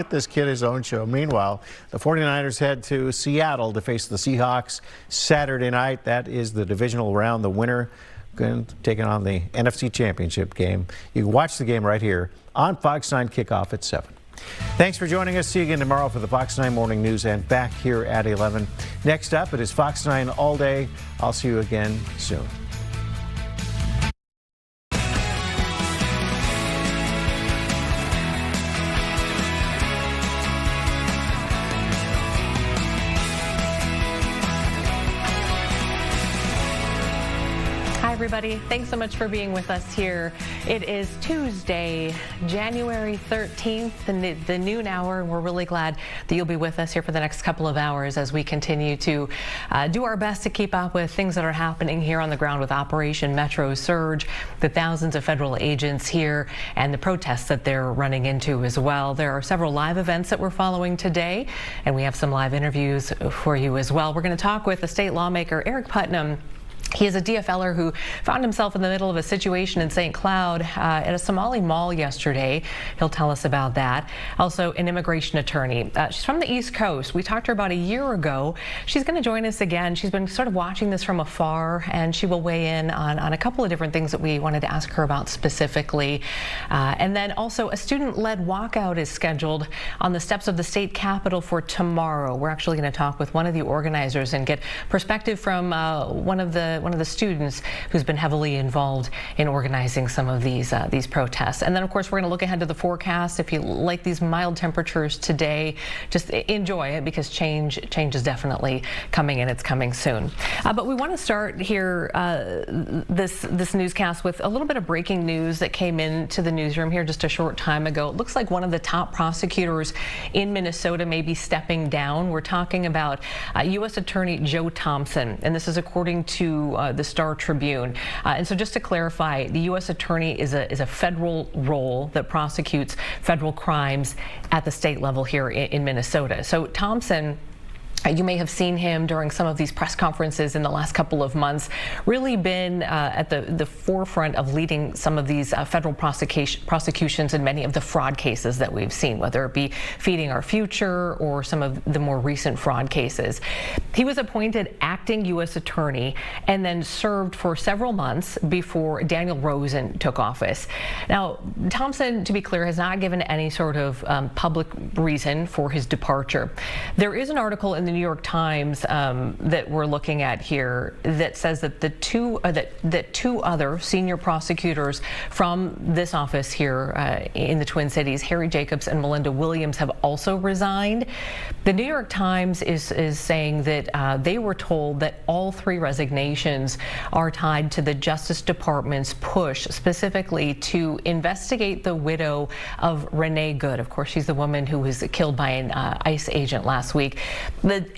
Get this kid his own show. Meanwhile, the 49ers head to Seattle to face the Seahawks Saturday night. That is the divisional round. The winner taking on the NFC Championship game. You can watch the game right here on Fox 9 kickoff at 7. Thanks for joining us. See you again tomorrow for the Fox 9 Morning News and back here at 11. Next up, it is Fox 9 all day. I'll see you again soon. Hi, everybody. Thanks so much for being with us here. It is Tuesday, January 13th, the noon hour. We're really glad that you'll be with us here for the next couple of hours as we continue to do our best to keep up with things that are happening here on the ground with Operation Metro Surge, the thousands of federal agents here, and the protests that they're running into as well. There are several live events that we're following today, and we have some live interviews for you as well. We're going to talk with the state lawmaker, Eric Putnam. He is a DFLer who found himself in the middle of a situation in St. Cloud at a Somali mall yesterday. He'll tell us about that. Also, an immigration attorney. She's from the East Coast. We talked to her about a year ago. She's going to join us again. She's been sort of watching this from afar, and she will weigh in on a couple of different things that we wanted to ask her about specifically. And then also a student-led walkout is scheduled on the steps of the state capitol for tomorrow. We're actually going to talk with one of the organizers and get perspective from one of the students who's been heavily involved in organizing some of these protests. And then, of course, we're going to look ahead to the forecast. If you like these mild temperatures today, just enjoy it because change is definitely coming, and it's coming soon. But we want to start here this newscast with a little bit of breaking news that came into the newsroom here just a short time ago. It looks like one of the top prosecutors in Minnesota may be stepping down. We're talking about U.S. Attorney Joe Thompson, and this is according to the Star Tribune. And so just to clarify, the U.S. Attorney is a federal role that prosecutes federal crimes at the state level here in Minnesota. So Thompson, you may have seen him during some of these press conferences in the last couple of months, really been at the forefront of leading some of these federal prosecutions in many of the fraud cases that we've seen, whether it be Feeding Our Future or some of the more recent fraud cases. He was appointed acting U.S. attorney and then served for several months before Daniel Rosen took office. Now, Thompson, to be clear, has not given any sort of public reason for his departure. There is an article in the New York Times that we're looking at here that says that that two other senior prosecutors from this office here in the Twin Cities, Harry Jacobs and Melinda Williams, have also resigned. The New York Times is saying that they were told that all three resignations are tied to the Justice Department's push specifically to investigate the widow of Renee Good. Of course, she's the woman who was killed by an ICE agent last week.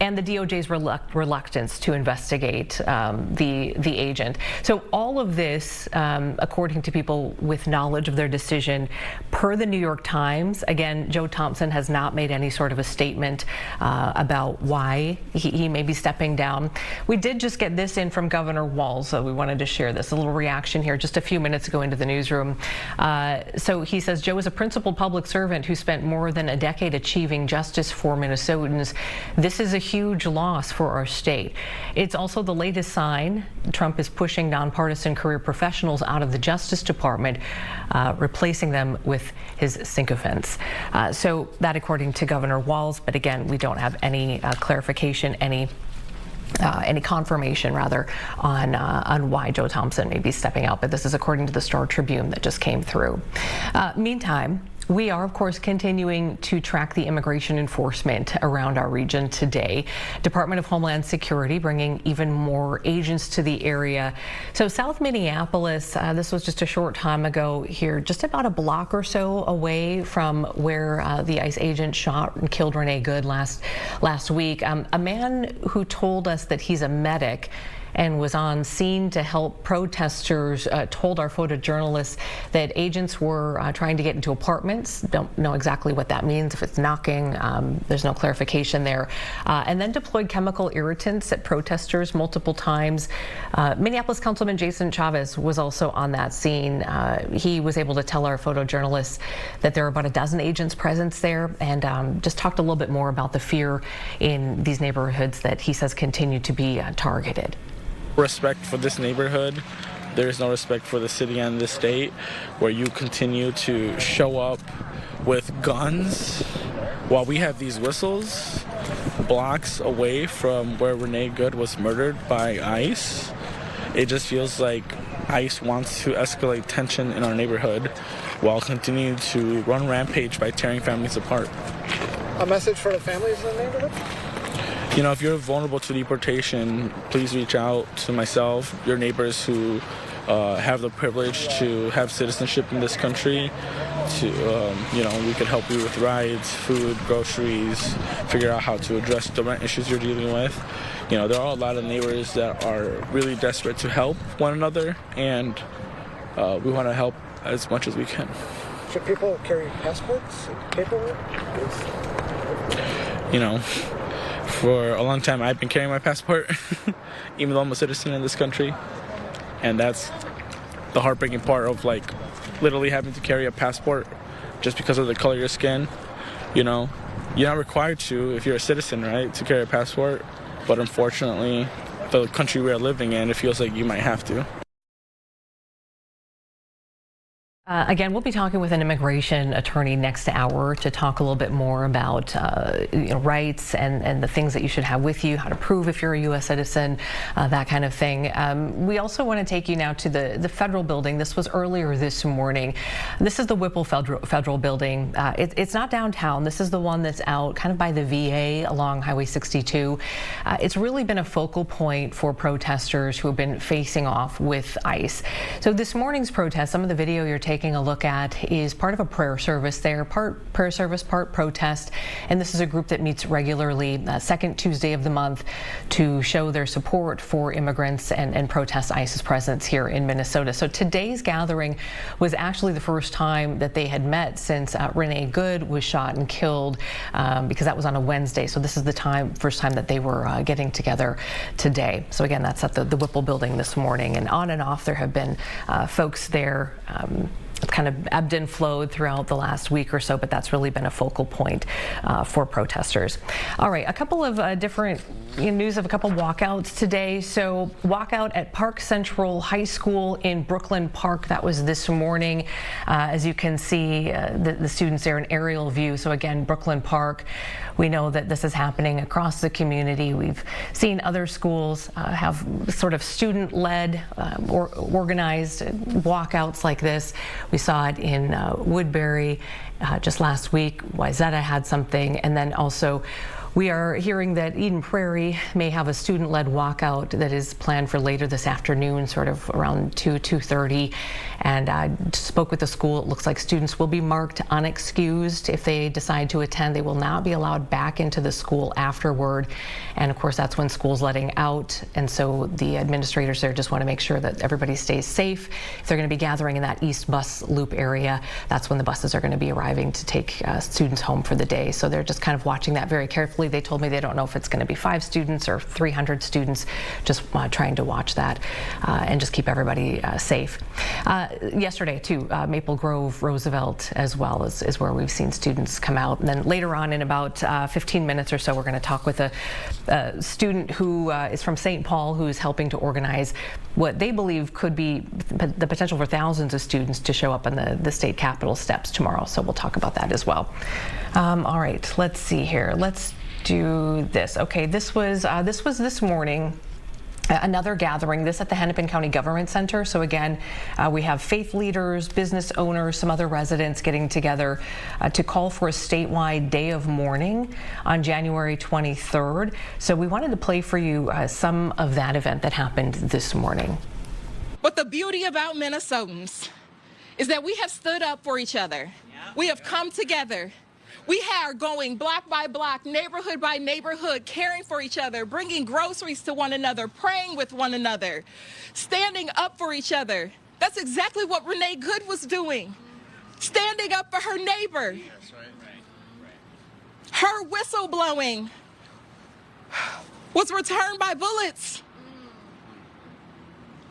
And the DOJ's reluctance to investigate the agent. So all of this, according to people with knowledge of their decision, per the New York Times, again, Joe Thompson has not made any sort of a statement about why he may be stepping down. We did just get this in from Governor Walz, so we wanted to share this, a little reaction here just a few minutes ago into the newsroom. So he says, Joe is a principled public servant who spent more than a decade achieving justice for Minnesotans. This is a huge loss for our state. It's also the latest sign Trump is pushing nonpartisan career professionals out of the Justice Department, replacing them with his sycophants. So that according to Governor Walz, but again, we don't have any clarification, any confirmation rather on why Joe Thompson may be stepping out, but this is according to the Star Tribune that just came through. Meantime, we are, of course, continuing to track the immigration enforcement around our region today. Department of Homeland Security bringing even more agents to the area. So South Minneapolis, this was just a short time ago here, just about a block or so away from where the ICE agent shot and killed Renee Good last week. A man who told us that he's a medic and was on scene to help protesters, told our photojournalists that agents were trying to get into apartments. Don't know exactly what that means, if it's knocking. There's no clarification there. And then deployed chemical irritants at protesters multiple times. Minneapolis Councilman Jason Chavez was also on that scene. He was able to tell our photojournalists that there are about a dozen agents present there, and just talked a little bit more about the fear in these neighborhoods that he says continue to be targeted. Respect for this neighborhood. There is no respect for the city and the state, where you continue to show up with guns while we have these whistles blocks away from where Renee Good was murdered by ICE. It just feels like ICE wants to escalate tension in our neighborhood while continuing to run rampage by tearing families apart. A message for the families in the neighborhood? You know, if you're vulnerable to deportation, please reach out to myself, your neighbors who have the privilege to have citizenship in this country. We could help you with rides, food, groceries, figure out how to address the rent issues you're dealing with. You know, there are a lot of neighbors that are really desperate to help one another, and we want to help as much as we can. Should people carry passports, paperwork? You know, for a long time I've been carrying my passport, even though I'm a citizen in this country. And that's the heartbreaking part of, like, literally having to carry a passport just because of the color of your skin. You know, you're not required to if you're a citizen, right, to carry a passport. But unfortunately, the country we are living in, it feels like you might have to. Again, we'll be talking with an immigration attorney next hour to talk a little bit more about rights and the things that you should have with you, how to prove if you're a U.S. citizen, that kind of thing. We also want to take you now to the federal building. This was earlier this morning. This is the Whipple Federal Building. It's not downtown. This is the one that's out kind of by the VA along Highway 62. It's really been a focal point for protesters who have been facing off with ICE. So this morning's protest, some of the video you're taking a look at is part of a prayer service there, part prayer service, part protest. And this is a group that meets regularly, second Tuesday of the month, to show their support for immigrants and protest ICE's presence here in Minnesota. So today's gathering was actually the first time that they had met since Renee Good was shot and killed, because that was on a Wednesday. So this is the first time that they were getting together today. So again, that's at the Whipple building this morning, and on and off there have been folks there. It's kind of ebbed and flowed throughout the last week or so, but that's really been a focal point for protesters. All right, a couple of different news of a couple walkouts today. So walkout at Park Central High School in Brooklyn Park. That was this morning. As you can see, the students there, an aerial view. So again, Brooklyn Park. We know that this is happening across the community. We've seen other schools have sort of student-led or organized walkouts like this. We saw it in Woodbury just last week. Wayzata had something, and then also we are hearing that Eden Prairie may have a student-led walkout that is planned for later this afternoon, sort of around 2:30. And I spoke with the school. It looks like students will be marked unexcused if they decide to attend. They will not be allowed back into the school afterward. And of course, that's when school's letting out. And so the administrators there just want to make sure that everybody stays safe. If they're going to be gathering in that East Bus Loop area, that's when the buses are going to be arriving to take students home for the day. So they're just kind of watching that very carefully. They told me they don't know if it's going to be 5 students or 300 students, just trying to watch that and just keep everybody safe. Yesterday, too, Maple Grove, Roosevelt, as well, is where we've seen students come out. And then later on, in about 15 minutes or so, we're going to talk with a student who is from St. Paul, who's helping to organize what they believe could be the potential for thousands of students to show up on the state capitol steps tomorrow. So we'll talk about that as well. All right, let's see here. Let's do this. Okay, this was this morning. Another gathering, this at the Hennepin County Government Center. So again, we have faith leaders, business owners, some other residents getting together to call for a statewide day of mourning on January 23rd. So we wanted to play for you some of that event that happened this morning. But the beauty about Minnesotans is that we have stood up for each other. We have come together. We are going block by block, neighborhood by neighborhood, caring for each other, bringing groceries to one another, praying with one another, standing up for each other. That's exactly what Renee Good was doing, standing up for her neighbor. Her whistleblowing was returned by bullets.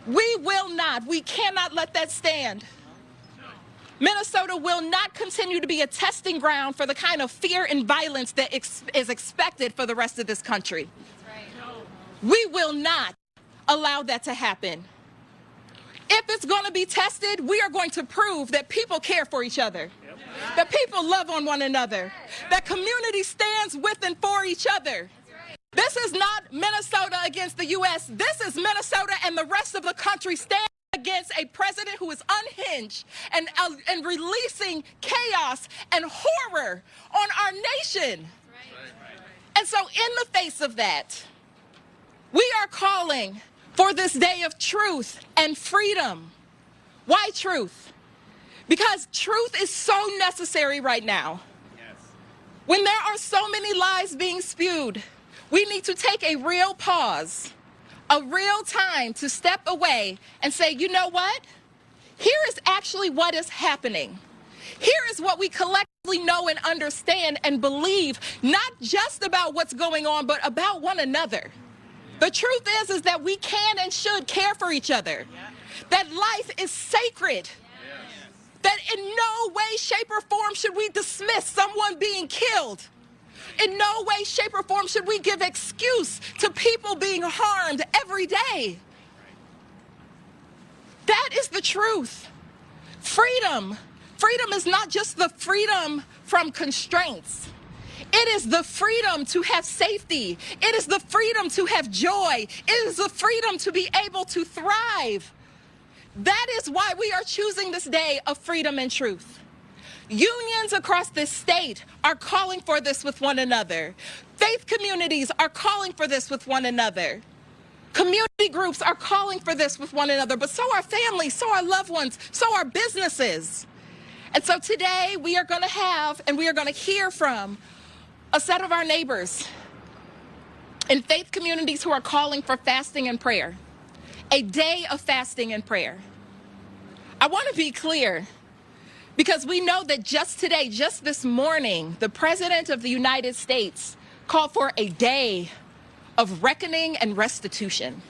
We cannot let that stand. Minnesota will not continue to be a testing ground for the kind of fear and violence that is expected for the rest of this country. We will not allow that to happen. If it's going to be tested, we are going to prove that people care for each other, that people love on one another, that community stands with and for each other. This is not Minnesota against the U.S. This is Minnesota and the rest of the country standing against a president who is unhinged and releasing chaos and horror on our nation. And so in the face of that, we are calling for this day of truth and freedom. Why truth? Because truth is so necessary right now. When there are so many lies being spewed, we need to take a real pause, a real time to step away and say, you know what? Here is actually what is happening. Here is what we collectively know and understand and believe, not just about what's going on, but about one another. The truth is that we can and should care for each other, that life is sacred, that in no way, shape, or form should we dismiss someone being killed. In no way, shape, or form should we give excuse to people being harmed every day. That is the truth. Freedom. Freedom is not just the freedom from constraints. It is the freedom to have safety. It is the freedom to have joy. It is the freedom to be able to thrive. That is why we are choosing this day of freedom and truth. Unions across this state are calling for this with one another. Faith communities are calling for this with one another. Community groups are calling for this with one another, but so are families, so are loved ones, so are businesses. And so today we are going to have and we are going to hear from a set of our neighbors in faith communities who are calling for fasting and prayer, a day of fasting and prayer. I want to be clear, because we know that just today, just this morning, the President of the United States called for a day of reckoning and restitution,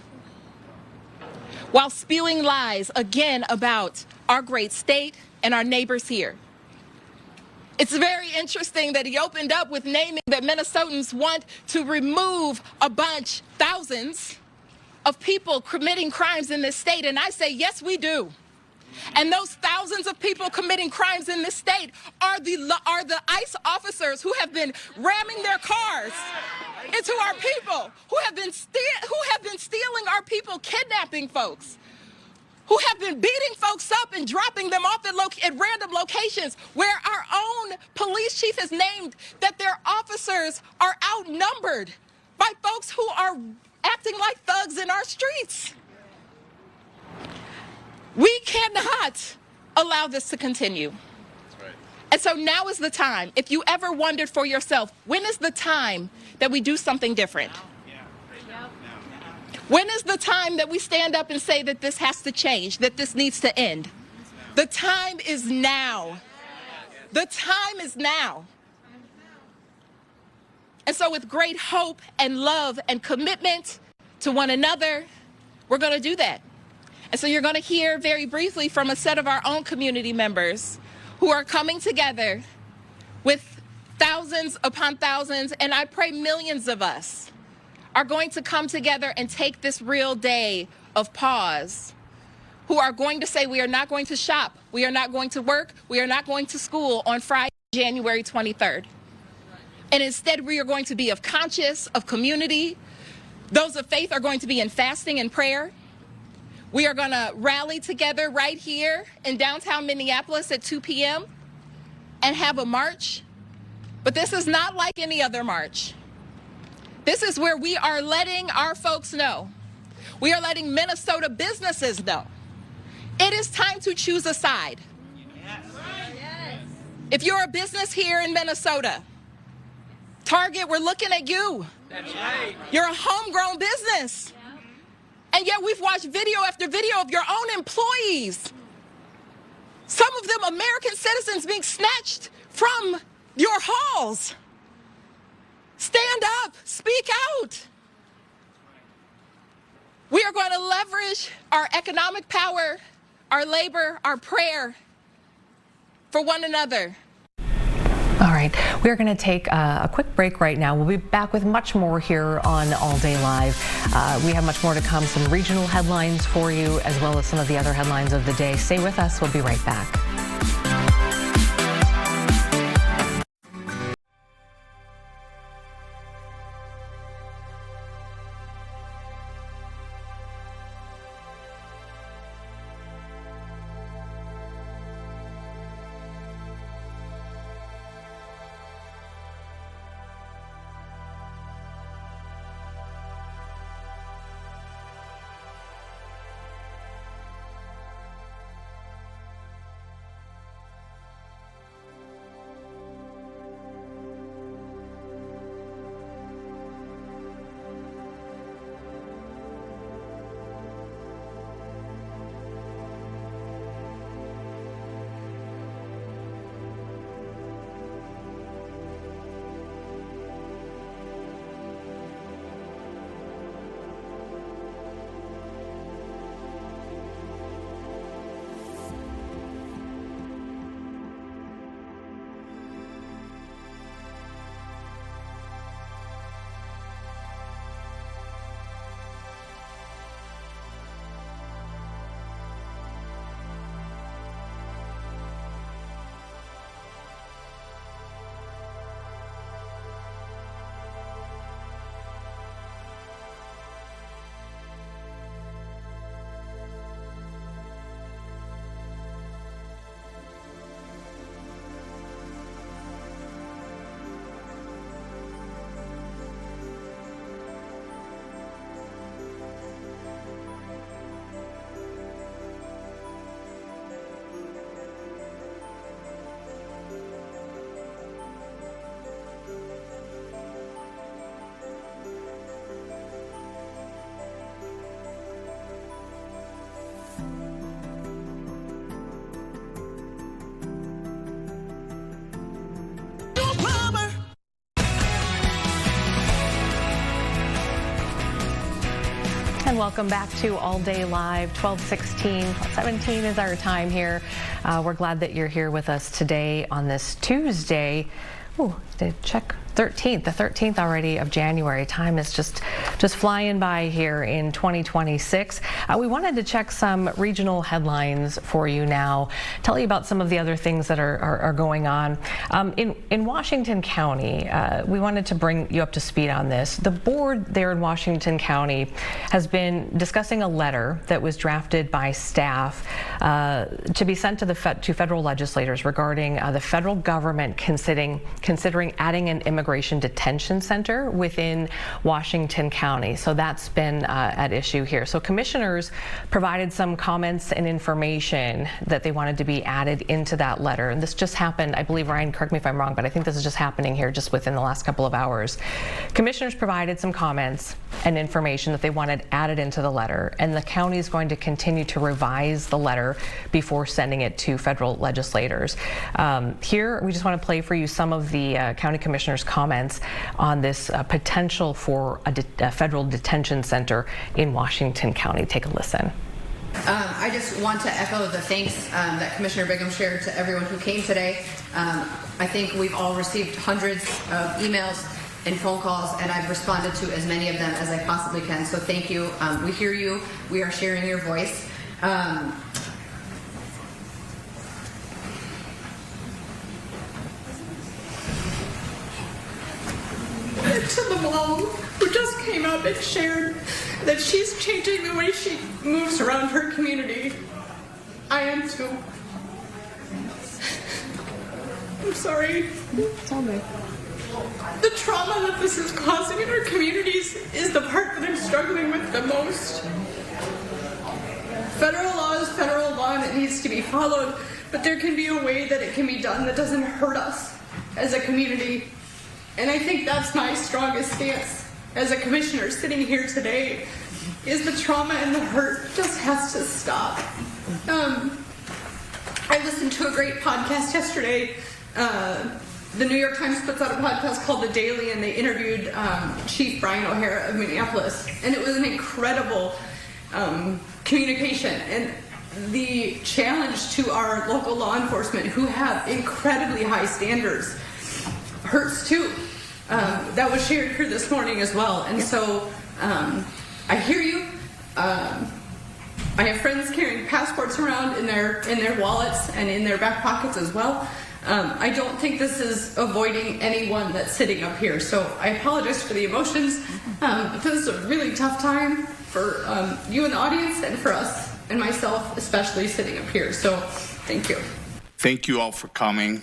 while spewing lies again about our great state and our neighbors here. It's very interesting that he opened up with naming that Minnesotans want to remove thousands of people committing crimes in this state, and I say, yes, we do. And those thousands of people committing crimes in this state are the ICE officers who have been ramming their cars into our people, who have been stealing our people, kidnapping folks, who have been beating folks up and dropping them off at random locations, where our own police chief has named that their officers are outnumbered by folks who are acting like thugs in our streets. We cannot allow this to continue. That's right. And so now is the time. If you ever wondered for yourself, when is the time that we do something different? When is the time that we stand up and say that this has to change, that this needs to end? The time is now. The time is now. And so with great hope and love and commitment to one another, we're going to do that. And so you're going to hear very briefly from a set of our own community members who are coming together with thousands upon thousands, and I pray millions of us are going to come together and take this real day of pause, who are going to say we are not going to shop, we are not going to work, we are not going to school on Friday, January 23rd. And instead we are going to be of conscience, of community. Those of faith are going to be in fasting and prayer. We are going to rally together right here in downtown Minneapolis at 2 p.m. and have a march. But this is not like any other march. This is where we are letting our folks know. We are letting Minnesota businesses know. It is time to choose a side. If you're a business here in Minnesota, Target, we're looking at you. That's right. You're a homegrown business. And yet we've watched video after video of your own employees, some of them American citizens, being snatched from your halls. Stand up, speak out. We are going to leverage our economic power, our labor, our prayer for one another. All right, we're going to take a quick break right now. We'll be back with much more here on All Day Live. We have much more to come, some regional headlines for you, as well as some of the other headlines of the day. Stay with us. We'll be right back. And welcome back to All Day Live. 12:16, 12:17 is our time here. We're glad that you're here with us today on this Tuesday. Oh, did check 13th, the 13th already of January. Time is just flying by here in 2026. We wanted to check some regional headlines for you now, tell you about some of the other things that are going on. In Washington County, we wanted to bring you up to speed on this. The board there in Washington County has been discussing a letter that was drafted by staff to be sent to federal legislators regarding the federal government considering adding an immigration detention center within Washington County. So that's been at issue here. So commissioners provided some comments and information that they wanted to be added into that letter. And this just happened, I believe, Ryan, correct me if I'm wrong, but I think this is just happening here just within the last couple of hours. Commissioners provided some comments and information that they wanted added into the letter, and the county is going to continue to revise the letter before sending it to federal legislators. Here, we just want to play for you some of the county commissioners' comments on this potential for a federal detention center in Washington County. Take a listen. I just want to echo the thanks that Commissioner Bigham shared to everyone who came today. I think we've all received hundreds of emails and phone calls, and I've responded to as many of them as I possibly can. So thank you. We hear you. We are sharing your voice. To the mom who just came up and shared that she's changing the way she moves around her community. I am too. I'm sorry. It's all right. The trauma that this is causing in our communities is the part that I'm struggling with the most. Federal law is federal law and it needs to be followed, but there can be a way that it can be done that doesn't hurt us as a community. And I think that's my strongest stance as a commissioner sitting here today, is the trauma and the hurt just has to stop. I listened to a great podcast yesterday. The New York Times puts out a podcast called The Daily, and they interviewed Chief Brian O'Hara of Minneapolis, and it was an incredible communication. And the challenge to our local law enforcement, who have incredibly high standards, hurts too. That was shared here this morning as well. And so I hear you. I have friends carrying passports around in their wallets and in their back pockets as well. I don't think this is avoiding anyone that's sitting up here. So I apologize for the emotions. This is a really tough time for you in the audience and for us and myself, especially sitting up here. So thank you. Thank you all for coming.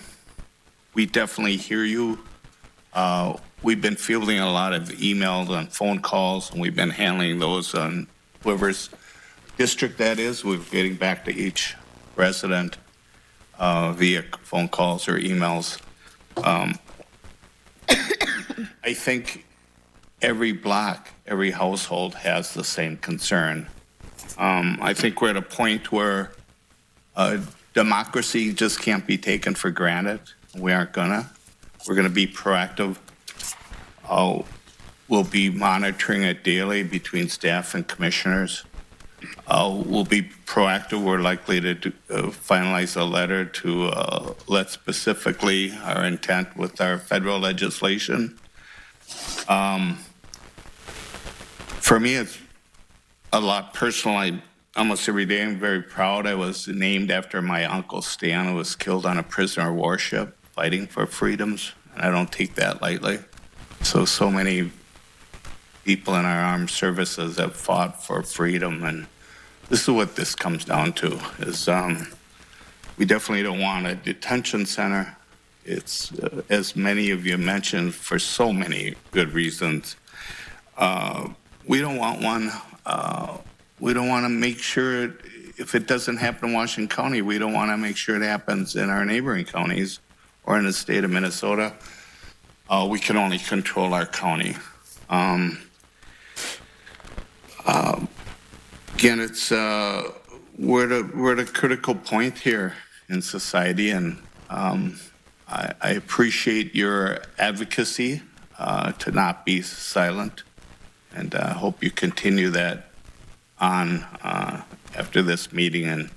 We definitely hear you. We've been fielding a lot of emails and phone calls, and we've been handling those on whoever's district that is. We're getting back to each resident via phone calls or emails. I think every block, every household has the same concern. I think we're at a point where democracy just can't be taken for granted. We aren't gonna. We're gonna be proactive. We'll be monitoring it daily between staff and commissioners. We'll be proactive. We're likely to finalize a letter to let specifically our intent with our federal legislation. For me, it's a lot personal. Almost every day I'm very proud. I was named after my uncle Stan, who was killed on a prisoner of war ship fighting for freedoms, and I don't take that lightly. So many people in our armed services have fought for freedom, and this is what this comes down to, is we definitely don't want a detention center. It's, as many of you mentioned, for so many good reasons. We don't want one. We don't want to make sure, if it doesn't happen in Washington County, we don't want to make sure it happens in our neighboring counties or in the state of Minnesota. We can only control our county. Again, it's we're at a critical point here in society, and I appreciate your advocacy to not be silent, and I hope you continue that on after this meeting in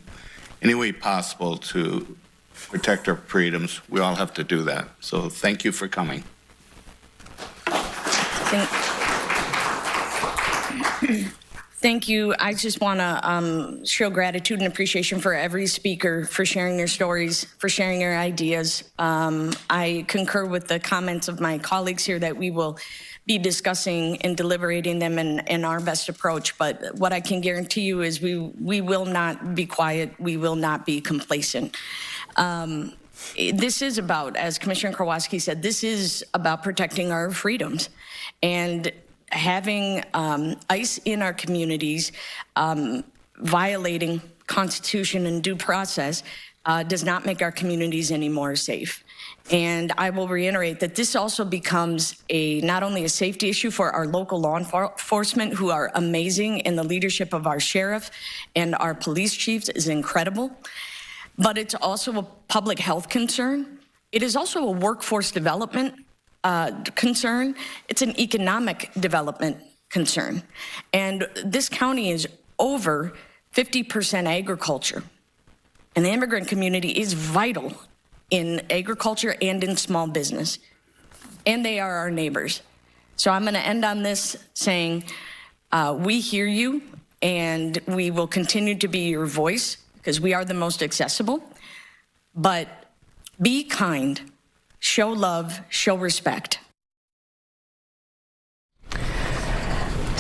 any way possible to protect our freedoms. We all have to do that. So thank you for coming. Thank you. I just want to show gratitude and appreciation for every speaker for sharing their stories, for sharing their ideas. I concur with the comments of my colleagues here that we will be discussing and deliberating them in our best approach. But what I can guarantee you is we will not be quiet. We will not be complacent. This is about, as Commissioner Kowalski said, this is about protecting our freedoms. And having ICE in our communities violating Constitution and due process does not make our communities any more safe. And I will reiterate that this also becomes not only a safety issue for our local law enforcement, who are amazing, and the leadership of our sheriff and our police chiefs is incredible, but it's also a public health concern. It is also a workforce development concern. It's an economic development concern. And this county is over 50% agriculture. And the immigrant community is vital in agriculture and in small business. And they are our neighbors. So I'm going to end on this saying, we hear you, and we will continue to be your voice because we are the most accessible. But be kind, show love, show respect.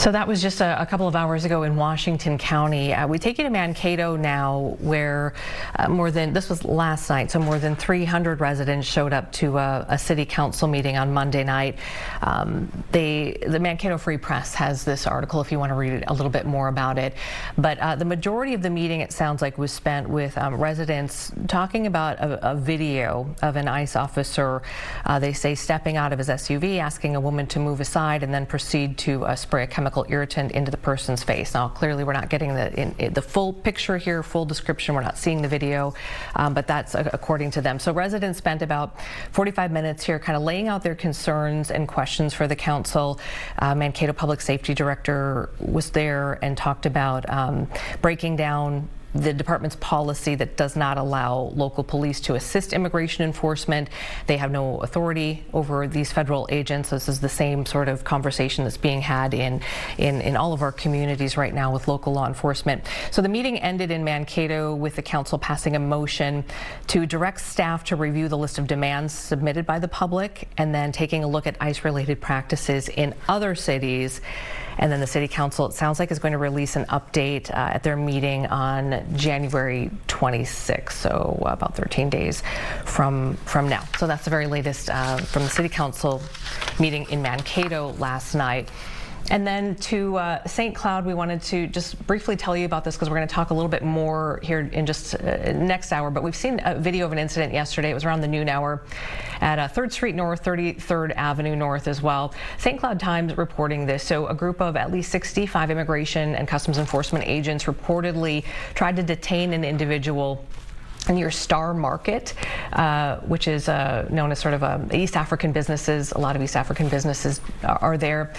So that was just a couple of hours ago in Washington County. We take you to Mankato now, where this was last night, so more than 300 residents showed up to a city council meeting on Monday night. The Mankato Free Press has this article if you want to read a little bit more about it. But the majority of the meeting, it sounds like, was spent with residents talking about a video of an ICE officer, they say, stepping out of his SUV, asking a woman to move aside, and then proceed to spray a chemical irritant into the person's face. Now, clearly, we're not getting the full picture here, full description. We're not seeing the video, but that's according to them. So residents spent about 45 minutes here kind of laying out their concerns and questions for the council. Mankato Public Safety Director was there and talked about breaking down the department's policy that does not allow local police to assist immigration enforcement. They have no authority over these federal agents. This is the same sort of conversation that's being had in all of our communities right now with local law enforcement. So the meeting ended in Mankato with the council passing a motion to direct staff to review the list of demands submitted by the public and then taking a look at ICE-related practices in other cities. And then the city council, it sounds like, is going to release an update at their meeting on January 26th, so about 13 days from now. So that's the very latest from the city council meeting in Mankato last night. And then to St. Cloud, we wanted to just briefly tell you about this because we're going to talk a little bit more here in just next hour. But we've seen a video of an incident yesterday. It was around the noon hour at 3rd Street North, 33rd Avenue North as well. St. Cloud Times reporting this. So a group of at least 65 immigration and customs enforcement agents reportedly tried to detain an individual near Star Market, which is known as sort of East African businesses. A lot of East African businesses are there.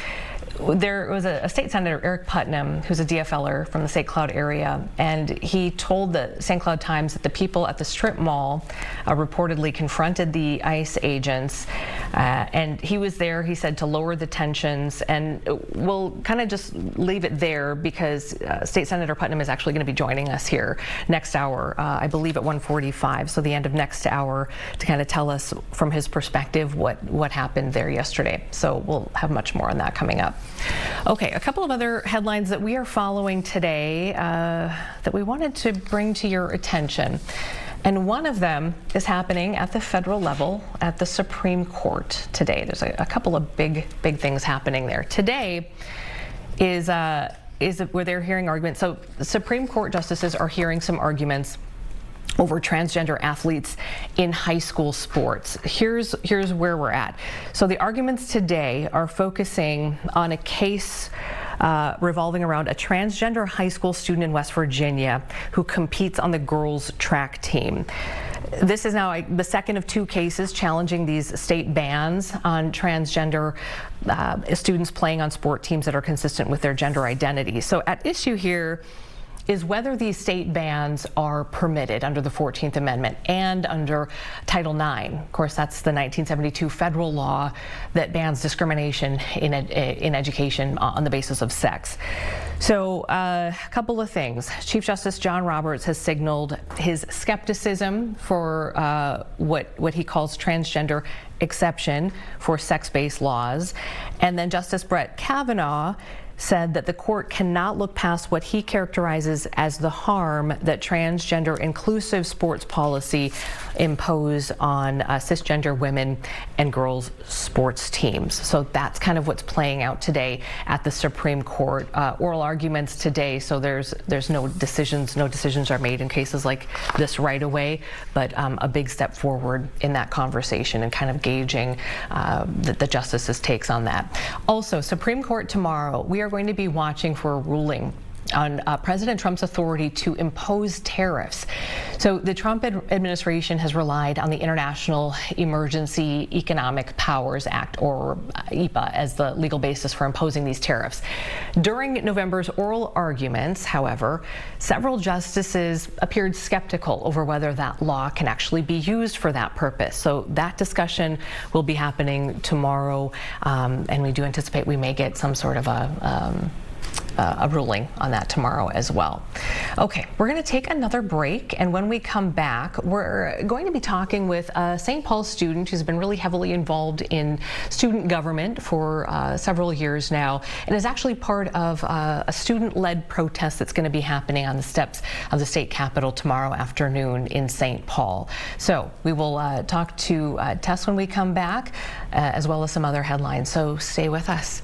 There was a state senator, Eric Putnam, who's a DFLer from the St. Cloud area, and he told the St. Cloud Times that the people at the strip mall reportedly confronted the ICE agents, and he was there, he said, to lower the tensions. And we'll kind of just leave it there because State Senator Putnam is actually going to be joining us here next hour, I believe at 1:45, so the end of next hour, to kind of tell us from his perspective what happened there yesterday. So we'll have much more on that coming up. Okay, a couple of other headlines that we are following today that we wanted to bring to your attention. And one of them is happening at the federal level at the Supreme Court today. There's a couple of big things happening there. Today is where they're hearing arguments. So the Supreme Court justices are hearing some arguments over transgender athletes in high school sports. Here's where we're at. So the arguments today are focusing on a case revolving around a transgender high school student in West Virginia who competes on the girls' track team. This is now the second of two cases challenging these state bans on transgender students playing on sport teams that are consistent with their gender identity. So at issue here is whether these state bans are permitted under the 14th Amendment and under Title IX. Of course, that's the 1972 federal law that bans discrimination in education on the basis of sex. So a couple of things. Chief Justice John Roberts has signaled his skepticism for what he calls transgender exception for sex-based laws. And then Justice Brett Kavanaugh said that the court cannot look past what he characterizes as the harm that transgender inclusive sports policy impose on cisgender women and girls sports teams. So that's kind of what's playing out today at the Supreme Court. Oral arguments today, so there's no decisions are made in cases like this right away, but a big step forward in that conversation and kind of gauging the justices' takes on that. Also, Supreme Court tomorrow, we are going to be watching for a ruling on President Trump's authority to impose tariffs. So the Trump administration has relied on the International Emergency Economic Powers Act, or EPA, as the legal basis for imposing these tariffs. During November's oral arguments, however, several justices appeared skeptical over whether that law can actually be used for that purpose. So that discussion will be happening tomorrow, and we do anticipate we may get some sort of a a ruling on that tomorrow as well. Okay, we're going to take another break, and when we come back, we're going to be talking with a St. Paul student who's been really heavily involved in student government for several years now, and is actually part of a student-led protest that's going to be happening on the steps of the state capitol tomorrow afternoon in St. Paul. So we will talk to Tess when we come back, as well as some other headlines. So stay with us.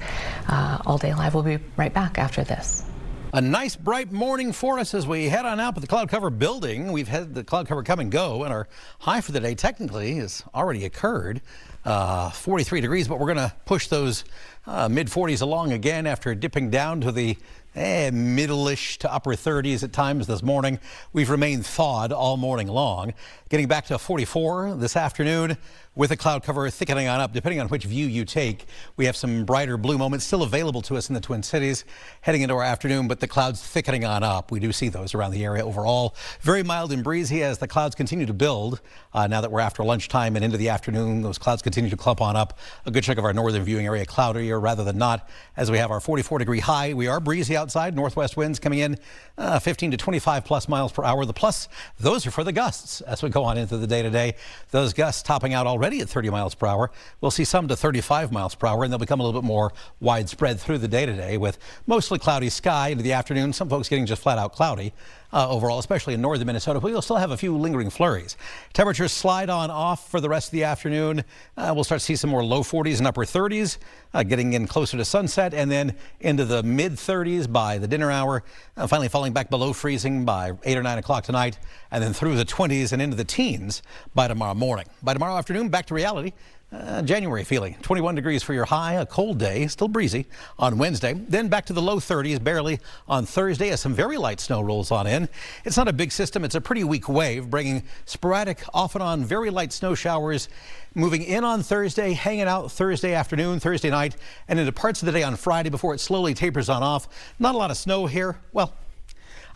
All Day Live will be right back after this. A nice bright morning for us as we head on out to the cloud cover building. We've had the cloud cover come and go, and our high for the day technically has already occurred. 43 degrees, but we're going to push those mid 40s along again after dipping down to the middle-ish to upper 30s at times this morning. We've remained thawed all morning long. Getting back to 44 this afternoon with a cloud cover thickening on up. Depending on which view you take, we have some brighter blue moments still available to us in the Twin Cities heading into our afternoon, but the clouds thickening on up. We do see those around the area overall. Very mild and breezy as the clouds continue to build. Now that we're after lunchtime and into the afternoon, those clouds continue to clump on up. A good chunk of our northern viewing area cloudier rather than not as we have our 44-degree high. We are breezy outside. Northwest winds coming in 15 to 25 plus miles per hour. The plus, those are for the gusts as we go on into the day today. Those gusts topping out already at 30 miles per hour. We'll see some to 35 miles per hour, and they'll become a little bit more widespread through the day today with mostly cloudy sky into the afternoon. Some folks getting just flat out cloudy. Overall, especially in northern Minnesota, but we'll still have a few lingering flurries. Temperatures slide on off for the rest of the afternoon. We'll start to see some more low 40s and upper 30s, getting in closer to sunset, and then into the mid 30s by the dinner hour, finally falling back below freezing by 8 or 9 o'clock tonight, and then through the 20s and into the teens by tomorrow morning. By tomorrow afternoon, back to reality. January feeling, 21 degrees for your high, a cold day, still breezy on Wednesday. Then back to the low 30s barely on Thursday as some very light snow rolls on in. It's not a big system, it's a pretty weak wave, bringing sporadic, off and on, very light snow showers moving in on Thursday, hanging out Thursday afternoon, Thursday night, and into parts of the day on Friday before it slowly tapers on off. Not a lot of snow here. Well,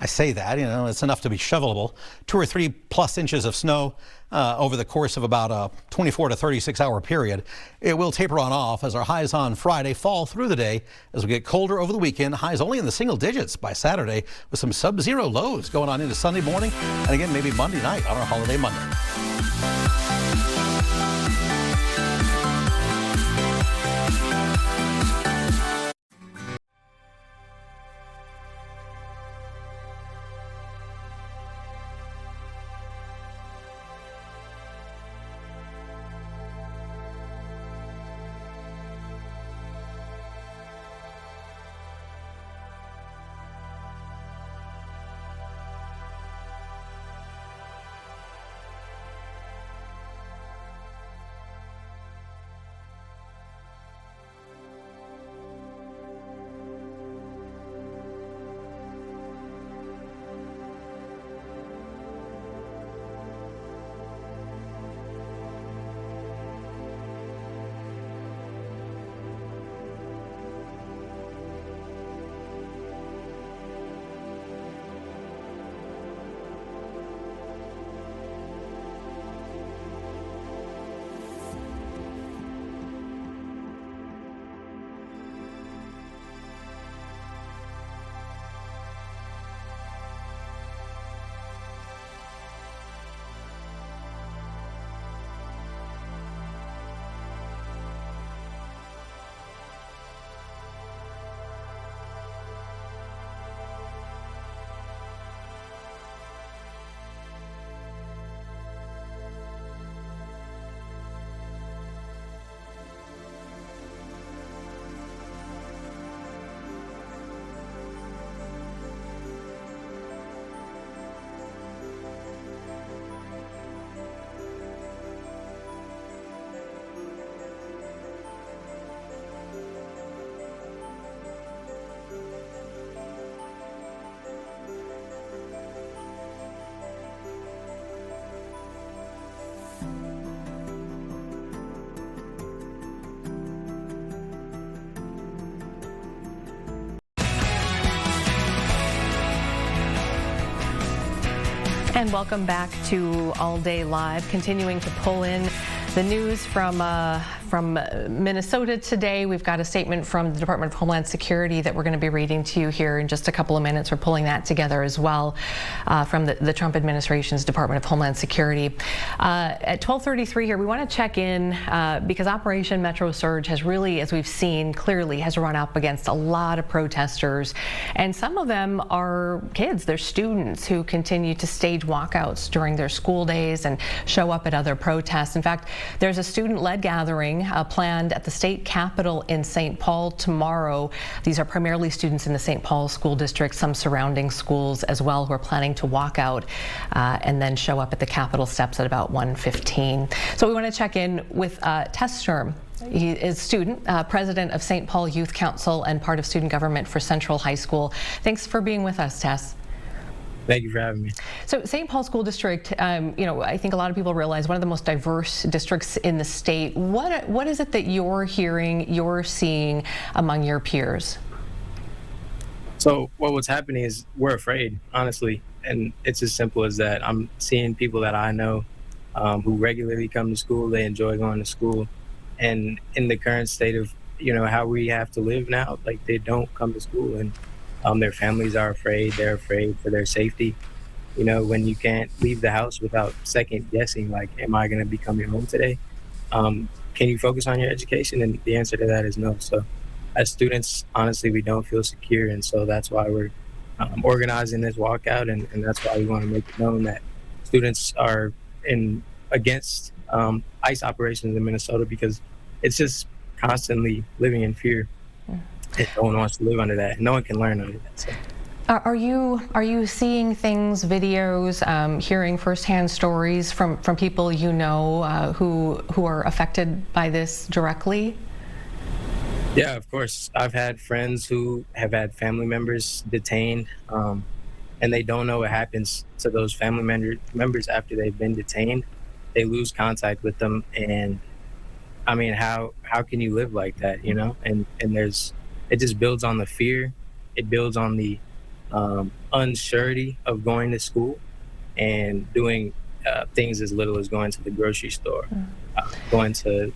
I say that, you know, it's enough to be shovelable. 2 or 3 plus inches of snow over the course of about a 24 to 36 hour period. It will taper on off as our highs on Friday fall through the day as we get colder over the weekend. Highs only in the single digits by Saturday with some sub-zero lows going on into Sunday morning and again maybe Monday night on our holiday Monday. And welcome back to All Day Live, continuing to pull in the news from from Minnesota today. We've got a statement from the Department of Homeland Security that we're going to be reading to you here in just a couple of minutes. We're pulling that together as well from the Trump administration's Department of Homeland Security. At 12:33 here, we want to check in because Operation Metro Surge has really, as we've seen clearly, has run up against a lot of protesters, and some of them are kids. They're students who continue to stage walkouts during their school days and show up at other protests. In fact, there's a student-led gathering planned at the state capitol in St. Paul tomorrow. These are primarily students in the St. Paul school district, some surrounding schools as well, who are planning to walk out and then show up at the Capitol steps at about 1:15. So we want to check in with Tess Sturm. He is student, president of St. Paul Youth Council and part of student government for Central High School. Thanks for being with us, Tess. Thank you for having me. So St. Paul School District, I think a lot of people realize one of the most diverse districts in the state. What is it that you're hearing, you're seeing among your peers? So what's happening is we're afraid, honestly, and it's as simple as that. I'm seeing people that I know who regularly come to school. They enjoy going to school, and in the current state of how we have to live now, like they don't come to school, and their families are afraid. They're afraid for their safety. When you can't leave the house without second guessing, like, am I going to be coming home today? Can you focus on your education? And the answer to that is no. So as students, honestly, we don't feel secure. And so that's why we're organizing this walkout. And that's why we want to make it known that students are against ICE operations in Minnesota, because it's just constantly living in fear. And no one wants to live under that. No one can learn under that. So. Are you seeing things, videos, hearing firsthand stories from people who are affected by this directly? Yeah, of course. I've had friends who have had family members detained, and they don't know what happens to those family members after they've been detained. They lose contact with them, and I mean, how can you live like that? And it just builds on the fear. It builds on the unsurety of going to school and doing things as little as going to the grocery store, going to,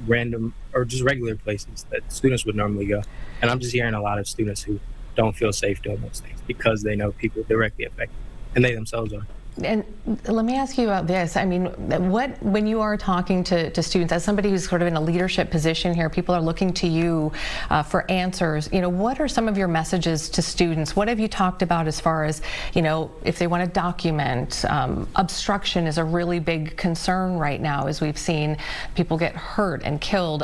random or just regular places that students would normally go. And I'm just hearing a lot of students who don't feel safe doing those things because they know people directly affected, and they themselves are. And let me ask you about this. I mean, when you are talking to students, as somebody who's sort of in a leadership position here, people are looking to you for answers. What are some of your messages to students? What have you talked about as far as, if they want to document? Obstruction is a really big concern right now, as we've seen people get hurt and killed.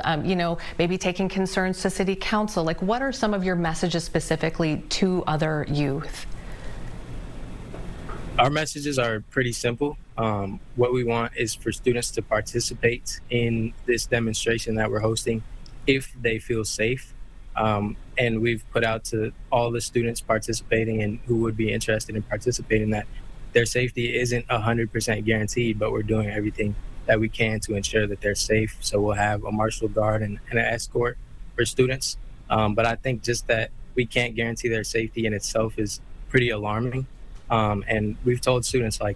Maybe taking concerns to city council. Like, what are some of your messages specifically to other youth? Our messages are pretty simple. What we want is for students to participate in this demonstration that we're hosting if they feel safe. And we've put out to all the students participating and who would be interested in participating that their safety isn't 100% guaranteed, but we're doing everything that we can to ensure that they're safe. So we'll have a marshal guard and an escort for students. But I think just that we can't guarantee their safety in itself is pretty alarming. And we've told students, like,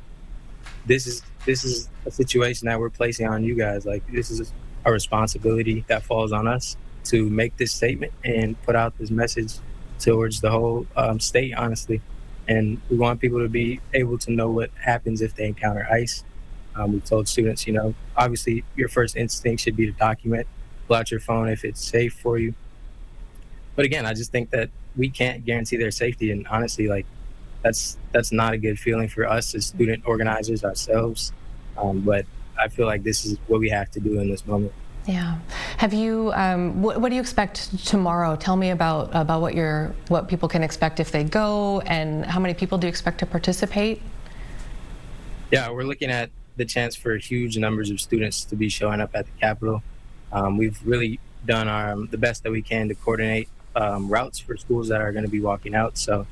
this is a situation that we're placing on you guys. Like, this is a responsibility that falls on us to make this statement and put out this message towards the whole state, honestly. And we want people to be able to know what happens if they encounter ICE. We've told students, obviously your first instinct should be to document, pull out your phone if it's safe for you. But again, I just think that we can't guarantee their safety. And honestly, like, that's not a good feeling for us as student organizers ourselves. But I feel like this is what we have to do in this moment. Yeah. Have you? What do you expect tomorrow? Tell me about what people can expect if they go, and how many people do you expect to participate? Yeah, we're looking at the chance for huge numbers of students to be showing up at the Capitol. We've really done the best that we can to coordinate routes for schools that are going to be walking out. So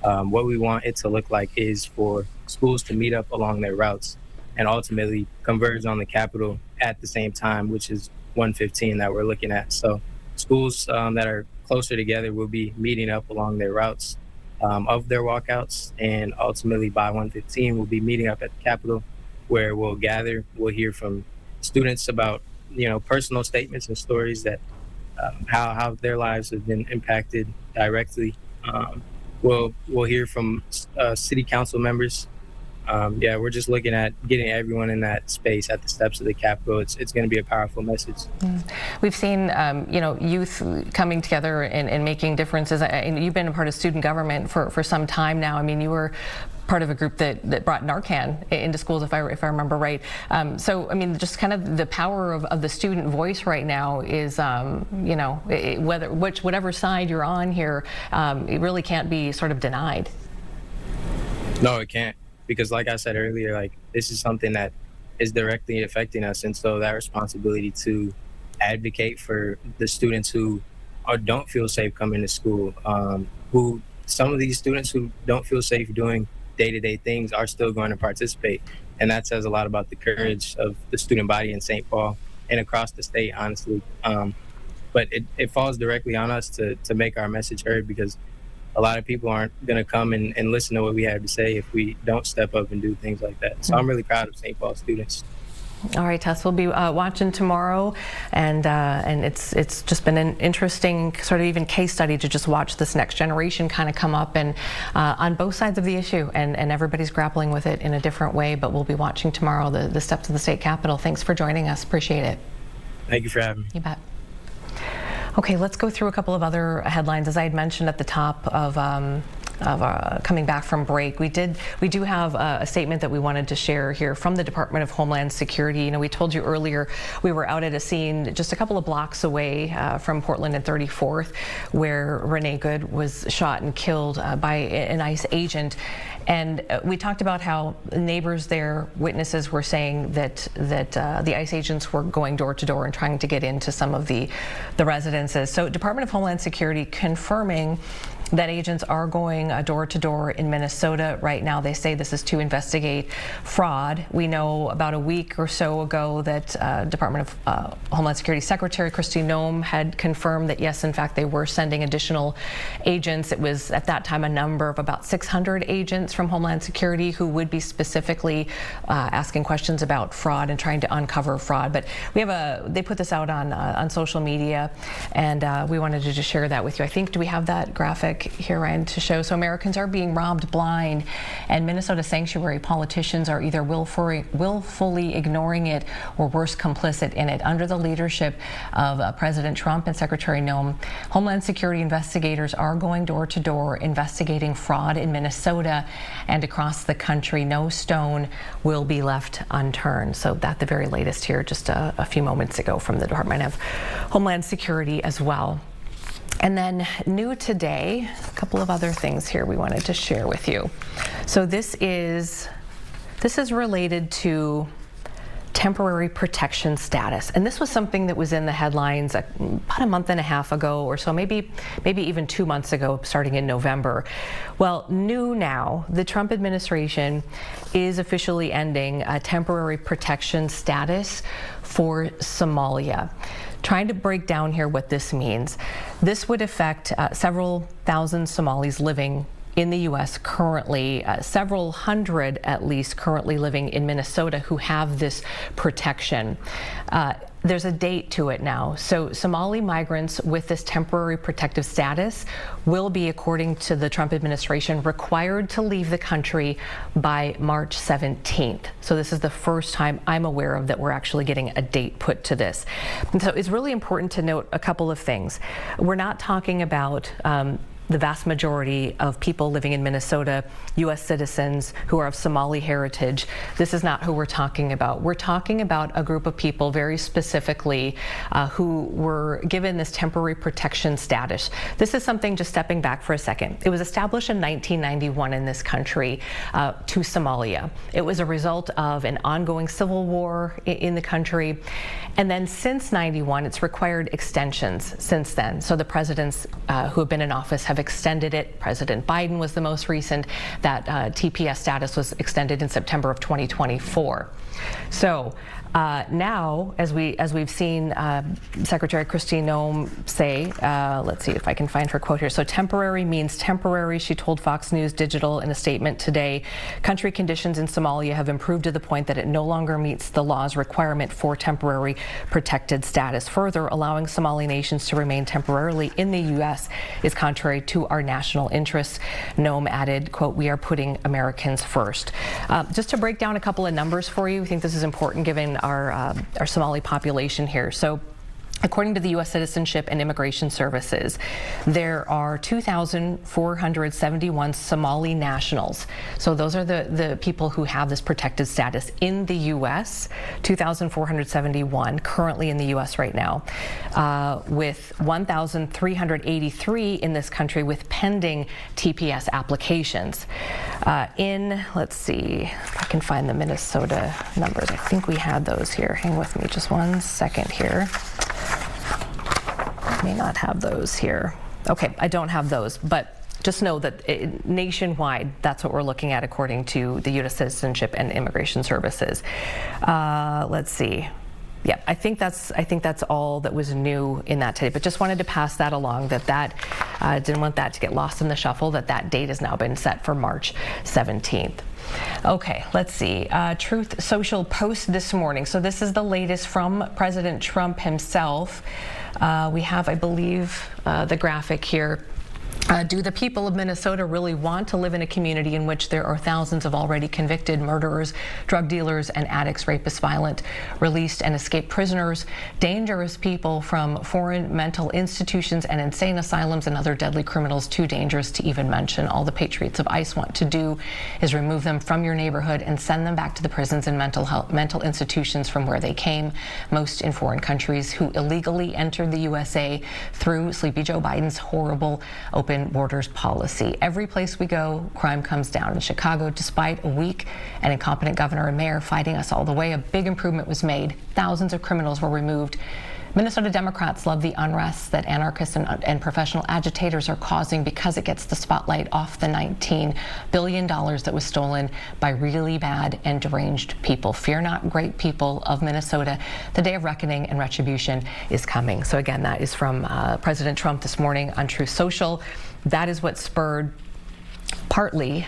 what we want it to look like is for schools to meet up along their routes and ultimately converge on the Capitol at the same time, which is 1:15 that we're looking at. So schools that are closer together will be meeting up along their routes of their walkouts, and ultimately by 1:15 we'll be meeting up at the Capitol, where we'll gather. We'll hear from students about personal statements and stories that how their lives have been impacted directly. We'll hear from city council members. We're just looking at getting everyone in that space at the steps of the Capitol. It's going to be a powerful message. We've seen, youth coming together and making differences. And you've been a part of student government for some time now. I mean, you were part of a group that brought Narcan into schools, if I remember right. So, I mean, just kind of the power of the student voice right now is, whatever side you're on here, it really can't be sort of denied. No, it can't. Because like I said earlier, like this is something that is directly affecting us. And so that responsibility to advocate for the students who don't feel safe coming to school, who some of these students who don't feel safe doing day-to-day things are still going to participate. And that says a lot about the courage of the student body in St. Paul and across the state, honestly. But it falls directly on us to make our message heard, because a lot of people aren't going to come and listen to what we have to say if we don't step up and do things like that. So I'm really proud of St. Paul students. All right, Tess, we'll be watching tomorrow, and it's just been an interesting sort of even case study to just watch this next generation kind of come up and on both sides of the issue, and everybody's grappling with it in a different way. But we'll be watching tomorrow the steps of the state capitol. Thanks for joining us. Appreciate it. Thank you for having me. You bet. Okay, let's go through a couple of other headlines. As I had mentioned at the top of coming back from break, we do have a statement that we wanted to share here from the Department of Homeland Security. You know, we told you earlier we were out at a scene just a couple of blocks away from Portland and 34th, where Renee Good was shot and killed by an ICE agent. And we talked about how neighbors there, witnesses were saying that the ICE agents were going door to door and trying to get into some of the residences. So Department of Homeland Security confirming that agents are going door to door in Minnesota right now. They say this is to investigate fraud. We know about a week or so ago that Department of Homeland Security Secretary Kristi Noem had confirmed that yes, in fact, they were sending additional agents. It was at that time a number of about 600 agents from Homeland Security who would be specifically asking questions about fraud and trying to uncover fraud. But we have they put this out on social media, and we wanted to just share that with you. I think, do we have that graphic here, Ryan, to show? So Americans are being robbed blind, and Minnesota sanctuary politicians are either willfully ignoring it or worse, complicit in it. Under the leadership of President Trump and Secretary Noem, Homeland Security investigators are going door to door investigating fraud in Minnesota and across the country. No stone will be left unturned. So that's the very latest here, just a few moments ago from the Department of Homeland Security as well. And then new today, a couple of other things here we wanted to share with you. So this is related to temporary protection status. And this was something that was in the headlines about a month and a half ago or so, maybe even 2 months ago, starting in November. Well, new now, the Trump administration is officially ending a temporary protection status for Somalia. Trying to break down here what this means. This would affect several thousand Somalis living in the U.S. currently, several hundred at least currently living in Minnesota who have this protection. There's a date to it now. So Somali migrants with this temporary protective status will be, according to the Trump administration, required to leave the country by March 17th. So this is the first time I'm aware of that we're actually getting a date put to this. And so it's really important to note a couple of things. We're not talking about the vast majority of people living in Minnesota, U.S. citizens who are of Somali heritage. This is not who we're talking about. We're talking about a group of people very specifically who were given this temporary protection status. This is something, just stepping back for a second. It was established in 1991 in this country to Somalia. It was a result of an ongoing civil war in the country. And then since 91, it's required extensions since then. So the presidents who have been in office have extended it. President Biden was the most recent. That TPS status was extended in September of 2024. So Now, as we've seen Secretary Kristi Noem say, let's see if I can find her quote here. So temporary means temporary, she told Fox News Digital in a statement today. Country conditions in Somalia have improved to the point that it no longer meets the law's requirement for temporary protected status. Further, allowing Somali nations to remain temporarily in the U.S. is contrary to our national interests. Noem added, quote, "We are putting Americans first." Just to break down a couple of numbers for you, I think this is important given our Somali population here. So according to the U.S. Citizenship and Immigration Services, there are 2,471 Somali nationals. So those are the people who have this protected status in the U.S., 2,471 currently in the U.S. right now, with 1,383 in this country with pending TPS applications. Let's see if I can find the Minnesota numbers. I think we had those here. Hang with me just one second here. May not have those here. Okay, I don't have those, but just know that nationwide, that's what we're looking at according to the U.S. Citizenship and Immigration Services. Let's see. Yeah, I think that's all that was new in that today, but just wanted to pass that along, that didn't want that to get lost in the shuffle, that date has now been set for March 17th. Okay, let's see. Truth Social post this morning. So this is the latest from President Trump himself. We have, I believe, the graphic here. Do the people of Minnesota really want to live in a community in which there are thousands of already convicted murderers, drug dealers, and addicts, rapists, violent, released and escaped prisoners, dangerous people from foreign mental institutions and insane asylums, and other deadly criminals too dangerous to even mention? All the patriots of ICE want to do is remove them from your neighborhood and send them back to the prisons and mental institutions from where they came, most in foreign countries, who illegally entered the USA through Sleepy Joe Biden's horrible open borders policy. Every place we go, crime comes down. In Chicago, despite a weak and incompetent governor and mayor fighting us all the way, a big improvement was made. Thousands of criminals were removed. Minnesota Democrats love the unrest that anarchists and professional agitators are causing because it gets the spotlight off the $19 billion that was stolen by really bad and deranged people. Fear not, great people of Minnesota. The day of reckoning and retribution is coming. So again, that is from President Trump this morning on Truth Social. That is what spurred partly,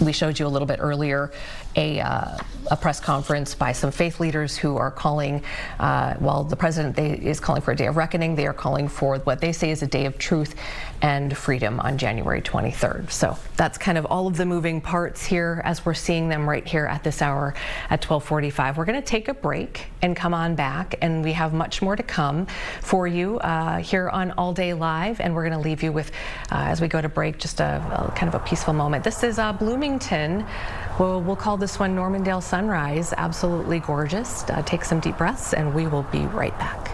we showed you a little bit earlier, a press conference by some faith leaders who are calling, while the president is calling for a day of reckoning, they are calling for what they say is a day of truth and freedom on January 23rd. So that's kind of all of the moving parts here as we're seeing them right here at this hour at 12:45. We're going to take a break and come on back, and we have much more to come for you here on All Day Live, and we're going to leave you with, as we go to break, just a kind of a peaceful moment. This is Bloomington. We'll call this one Normandale Sunrise. Absolutely gorgeous. Take some deep breaths, and we will be right back.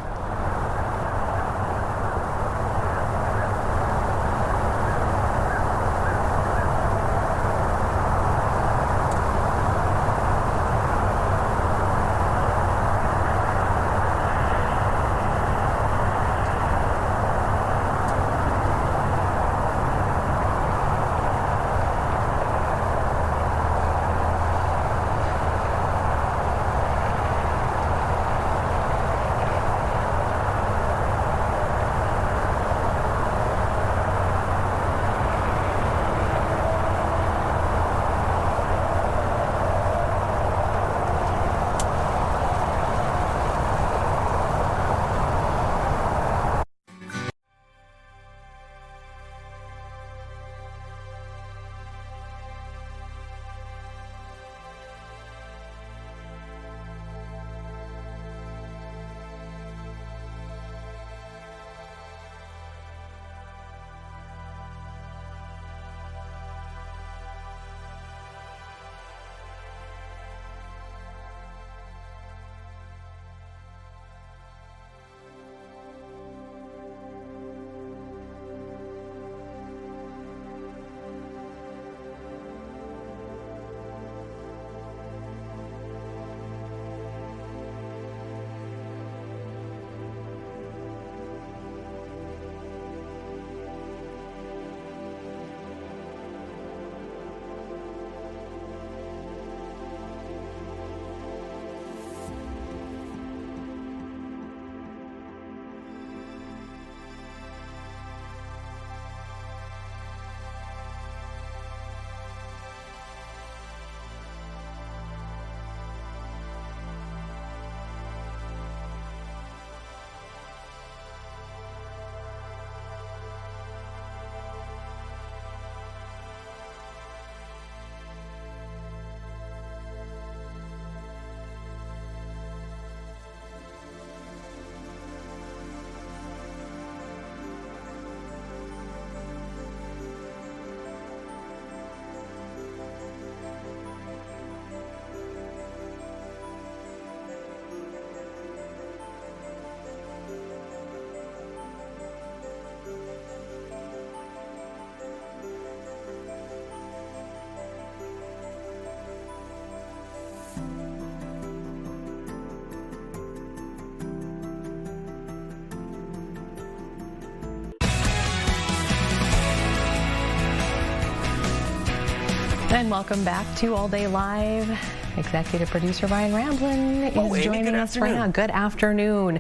And welcome back to All Day Live. Executive producer Ryan Ramblin is joining us right now. Good afternoon.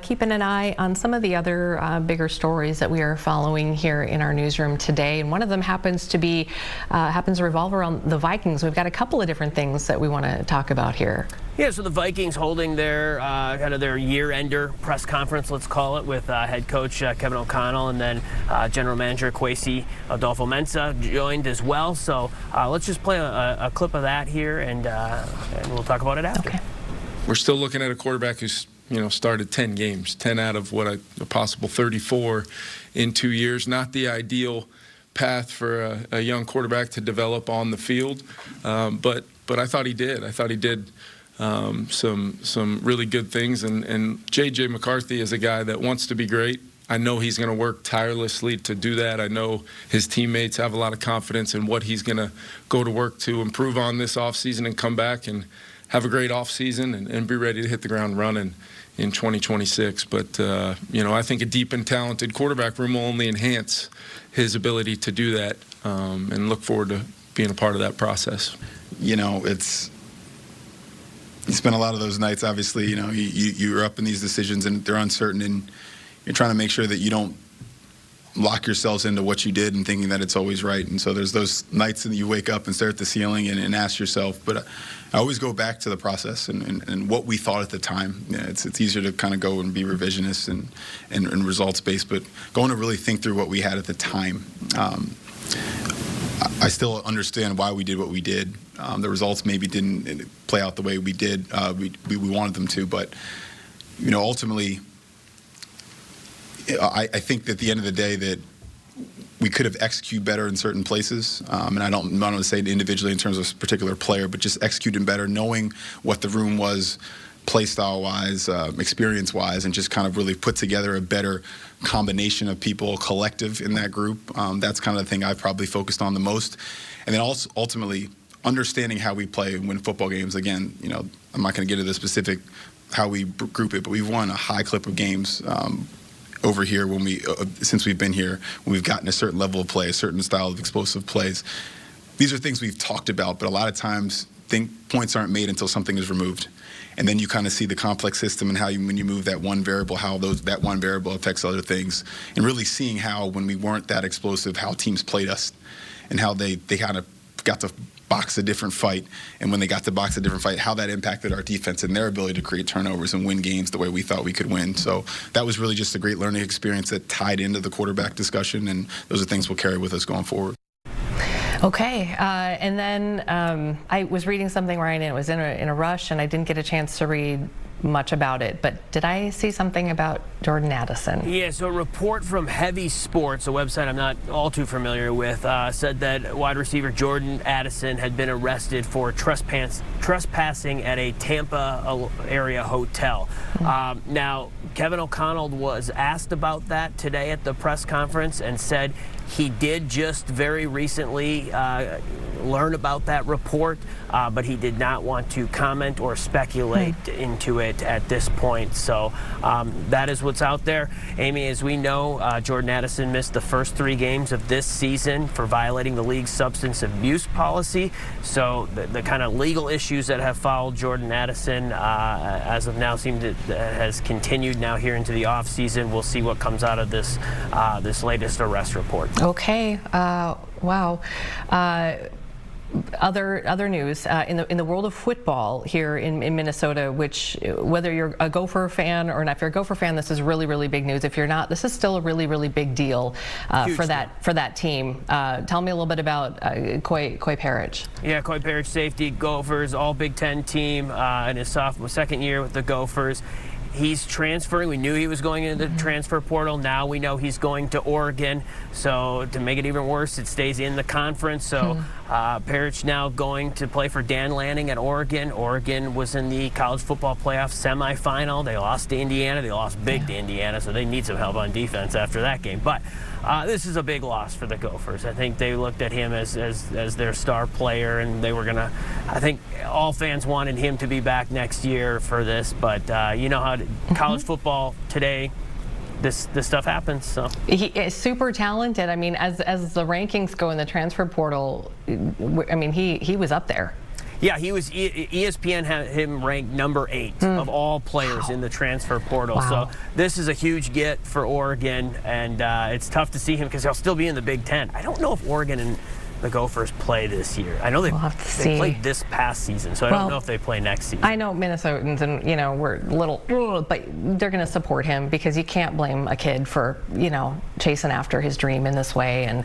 Keeping an eye on some of the other bigger stories that we are following here in our newsroom today, and one of them happens to revolve around the Vikings. We've got a couple of different things that we want to talk about here. Yeah, so the Vikings holding their kind of their year-ender press conference, let's call it, with head coach Kevin O'Connell, and then general manager Kwesi Adolfo-Mensah joined as well. So let's just play a clip of that here, and we'll talk about it after. Okay. We're still looking at a quarterback who's started 10 games, 10 out of what a possible 34 in 2 years. Not the ideal path for a young quarterback to develop on the field, but I thought he did. I thought he did some really good things, and J.J. McCarthy is a guy that wants to be great. I know he's going to work tirelessly to do that. I know his teammates have a lot of confidence in what he's going to go to work to improve on this offseason and come back and have a great offseason and be ready to hit the ground running in 2026. But, I think a deep and talented quarterback room will only enhance his ability to do that, and look forward to being a part of that process. You spend a lot of those nights, obviously, you're up in these decisions and they're uncertain, and you're trying to make sure that you don't lock yourselves into what you did and thinking that it's always right. And so there's those nights that you wake up and stare at the ceiling and ask yourself. But I always go back to the process and what we thought at the time. It's easier to kind of go and be revisionist and results-based, but going to really think through what we had at the time. I still understand why we did what we did. The results maybe didn't play out the way we did. We wanted them to, but ultimately, I think that at the end of the day that we could have executed better in certain places. And I don't want to say it individually in terms of a particular player, but just executing better, knowing what the room was, play style-wise, experience-wise, and just kind of really put together a better combination of people, collective in that group. That's kind of the thing I've probably focused on the most. And then also ultimately understanding how we play and win football games. Again, I'm not going to get into the specific how we group it, but we've won a high clip of games over here since we've been here, when we've gotten a certain level of play, a certain style of explosive plays. These are things we've talked about, but a lot of times points aren't made until something is removed. And then you kind of see the complex system and how when you move that one variable, how that one variable affects other things. And really seeing how, when we weren't that explosive, how teams played us and how they kind of got to box a different fight. And when they got to box a different fight, how that impacted our defense and their ability to create turnovers and win games the way we thought we could win. So that was really just a great learning experience that tied into the quarterback discussion. And those are things we'll carry with us going forward. Okay, and then I was reading something, Ryan, and it was in a rush, and I didn't get a chance to read much about it, but did I see something about Jordan Addison? Yeah, so a report from Heavy Sports, a website I'm not all too familiar with, said that wide receiver Jordan Addison had been arrested for trespassing at a Tampa area hotel. Now, Kevin O'Connell was asked about that today at the press conference and said he did just very recently learn about that report, but he did not want to comment or speculate into it at this point. So that is what's out there. Amy, as we know, Jordan Addison missed the first 3 games of this season for violating the league's substance abuse policy. So the kind of legal issues that have followed Jordan Addison as of now seem to has continued now here into the offseason. We'll see what comes out of this this latest arrest report. Okay. Wow. Other news in the world of football here in Minnesota, which whether you're a Gopher fan or not, if you're a Gopher fan, this is really big news. If you're not, this is still a really big deal for that team. Tell me a little bit about Coy Parrish. Yeah, Coy Parrish, safety, Gophers, all Big Ten team in his second year with the Gophers. He's transferring. We knew he was going into the transfer portal. Now we know he's going to Oregon. So to make it even worse, it stays in the conference. So Parrish now going to play for Dan Lanning at Oregon. Oregon was in the college football playoff semifinal. They lost to Indiana. They lost big to Indiana, so they need some help on defense after that game. But this is a big loss for the Gophers. I think they looked at him as their star player, and they were going to, I think all fans wanted him to be back next year for this. But you know how college football today, this stuff happens. So he is super talented. I mean, as the rankings go in the transfer portal, I mean, he was up there. Yeah, he was. ESPN had him ranked number 8 of all players in the transfer portal. Wow. So this is a huge get for Oregon, and it's tough to see him because he'll still be in the Big Ten. I don't know if Oregon and the Gophers play this year. I know they played this past season, so I don't know if they play next season. I know Minnesotans, and we're a little, but they're going to support him because you can't blame a kid for chasing after his dream in this way. And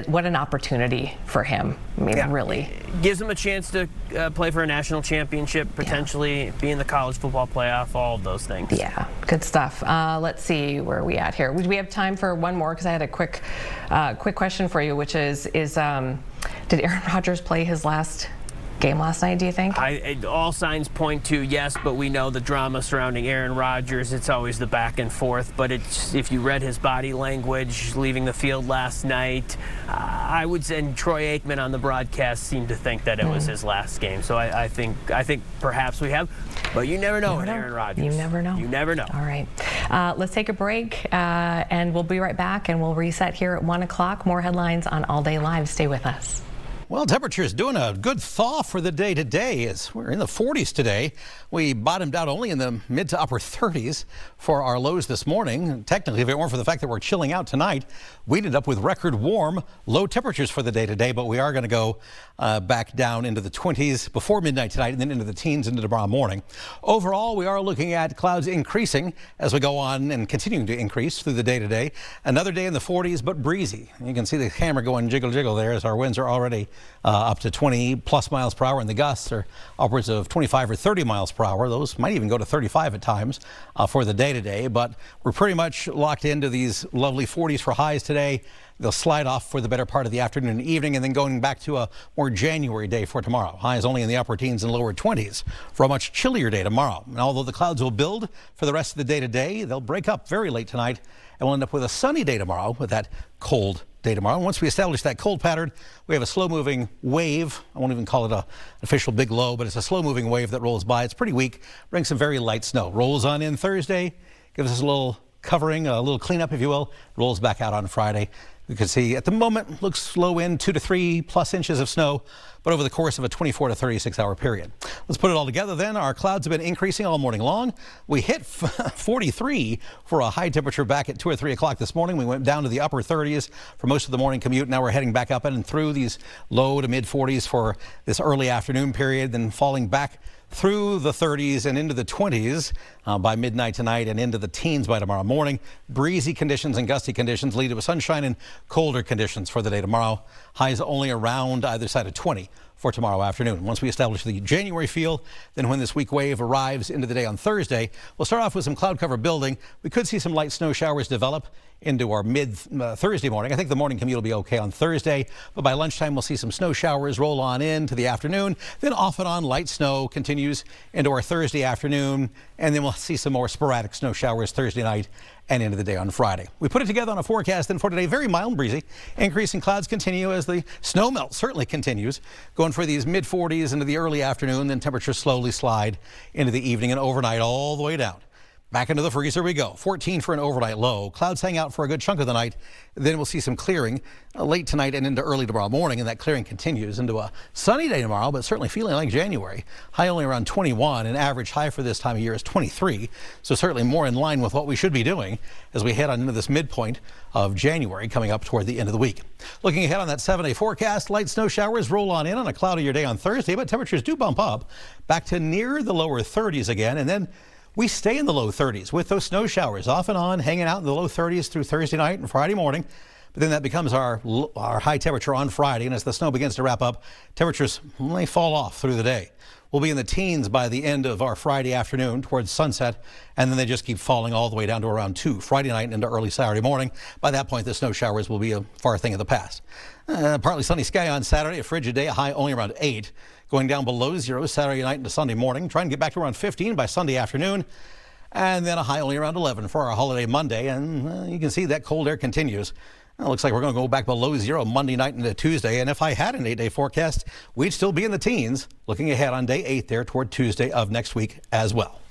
what an opportunity for him. I mean, really it gives him a chance to play for a national championship, potentially be in the college football playoff, all of those things. Yeah, good stuff. Let's see where are we at here. We have time for one more because I had a quick question for you, which is did Aaron Rodgers play his last game last night, do you think? All signs point to yes, but we know the drama surrounding Aaron Rodgers. It's always the back and forth, but if you read his body language leaving the field last night, I would say, and Troy Aikman on the broadcast seemed to think that it was his last game. So I think perhaps we have, but you never know with Aaron Rodgers. You never know. You never know. All right. Let's take a break, and we'll be right back, and we'll reset here at 1 o'clock. More headlines on All Day Live. Stay with us. Well, temperatures doing a good thaw for the day today as we're in the 40s today. We bottomed out only in the mid to upper 30s for our lows this morning. Technically, if it weren't for the fact that we're chilling out tonight, we'd end up with record warm low temperatures for the day today, but we are going to go back down into the 20s before midnight tonight and then into the teens into tomorrow morning. Overall, we are looking at clouds increasing as we go on and continuing to increase through the day today. Another day in the 40s, but breezy. You can see the camera going jiggle jiggle there as our winds are already up to 20 plus miles per hour, and the gusts are upwards of 25 or 30 miles per hour. Those might even go to 35 at times for the day today, but we're pretty much locked into these lovely 40s for highs today. They'll slide off for the better part of the afternoon and evening, and then going back to a more January day for tomorrow. Highs only in the upper teens and lower 20s for a much chillier day tomorrow. And although the clouds will build for the rest of the day today, they'll break up very late tonight, and we'll end up with a sunny day tomorrow with that cold day tomorrow. And once we establish that cold pattern, we have a slow-moving wave. I won't even call it an official big low, but it's a slow-moving wave that rolls by. It's pretty weak, brings some very light snow. Rolls on in Thursday, gives us a little covering, a little cleanup, if you will. Rolls back out on Friday. You can see at the moment looks low in 2 to 3 plus inches of snow, but over the course of a 24 to 36 hour period. Let's put it all together then. Our clouds have been increasing all morning long. We hit 43 for a high temperature back at 2 or 3 o'clock this morning. We went down to the upper 30s for most of the morning commute. Now we're heading back up and through these low to mid 40s for this early afternoon period, then falling back through the 30s and into the 20s by midnight tonight and into the teens by tomorrow morning. Breezy conditions and gusty conditions lead to sunshine and colder conditions for the day tomorrow. Highs only around either side of 20 for tomorrow afternoon. Once we establish the January feel, then when this weak wave arrives into the day on Thursday, we'll start off with some cloud cover building. We could see some light snow showers develop into our mid-Thursday morning. I think the morning commute will be okay on Thursday, but by lunchtime we'll see some snow showers roll on into the afternoon. Then off and on light snow continues into our Thursday afternoon, and then we'll see some more sporadic snow showers Thursday night and into the day on Friday. We put it together on a forecast then for today, very mild and breezy. Increasing clouds continue as the snow melt certainly continues, going for these mid-40s into the early afternoon, then temperatures slowly slide into the evening and overnight all the way down. Back into the freezer we go. 14 for an overnight low. Clouds hang out for a good chunk of the night. Then we'll see some clearing late tonight and into early tomorrow morning, and that clearing continues into a sunny day tomorrow, but certainly feeling like January. High only around 21, and average high for this time of year is 23, so certainly more in line with what we should be doing as we head on into this midpoint of January coming up toward the end of the week. Looking ahead on that 7-day forecast, light snow showers roll on in on a cloudier day on Thursday, but temperatures do bump up back to near the lower 30s again, and then we stay in the low 30s with those snow showers off and on, hanging out in the low 30s through Thursday night and Friday morning. But then that becomes our high temperature on Friday, and as the snow begins to wrap up, temperatures may fall off through the day. We'll be in the teens by the end of our Friday afternoon towards sunset, and then they just keep falling all the way down to around 2 Friday night and into early Saturday morning. By that point, the snow showers will be a far thing of the past. Partly sunny sky on Saturday, a frigid day, a high only around 8. Going down below 0 Saturday night into Sunday morning. Trying to get back to around 15 by Sunday afternoon. And then a high only around 11 for our holiday Monday. And you can see that cold air continues. It looks like we're going to go back below 0 Monday night into Tuesday. And if I had an 8-day forecast, we'd still be in the teens. Looking ahead on day 8 there toward Tuesday of next week as well.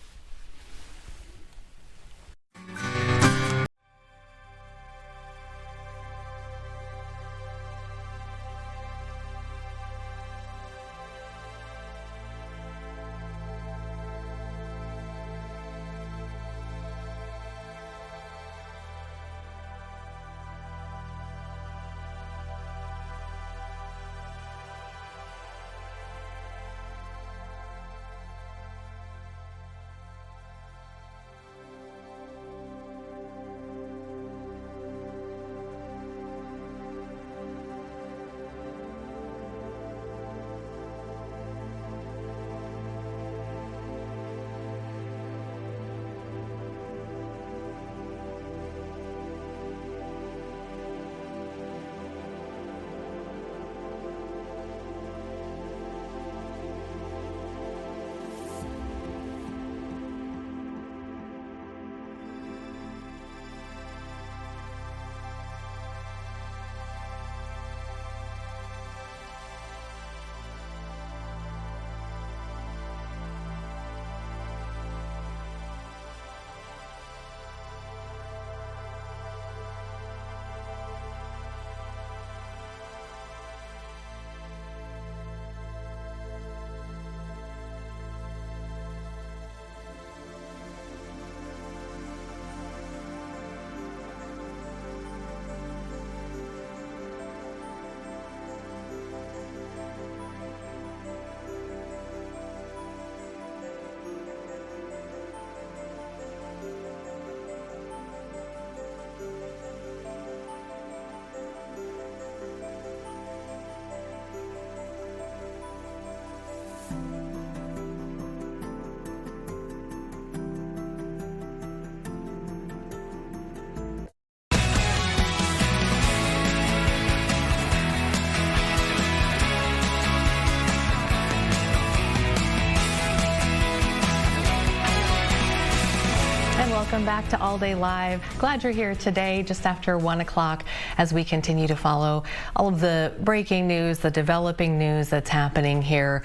back to All Day Live. Glad you're here today, just after 1 o'clock, as we continue to follow all of the breaking news, the developing news that's happening here,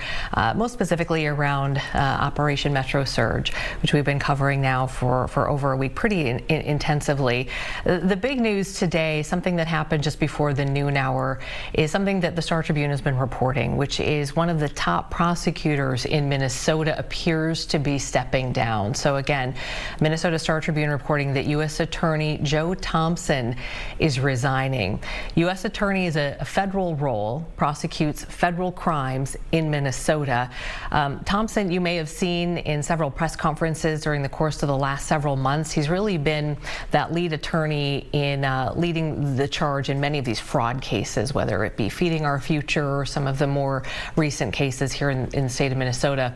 most specifically around Operation Metro Surge, which we've been covering now for over a week pretty intensively. The big news today, something that happened just before the noon hour, is something that the Star Tribune has been reporting, which is one of the top prosecutors in Minnesota appears to be stepping down. So again, Minnesota Star Tribune reporting that U.S. Attorney Joe Thompson is resigning. U.S. Attorney is a federal role, prosecutes federal crimes in Minnesota. Thompson, you may have seen in several press conferences during the course of the last several months. He's really been that lead attorney in leading the charge in many of these fraud cases, whether it be Feeding Our Future or some of the more recent cases here in the state of Minnesota.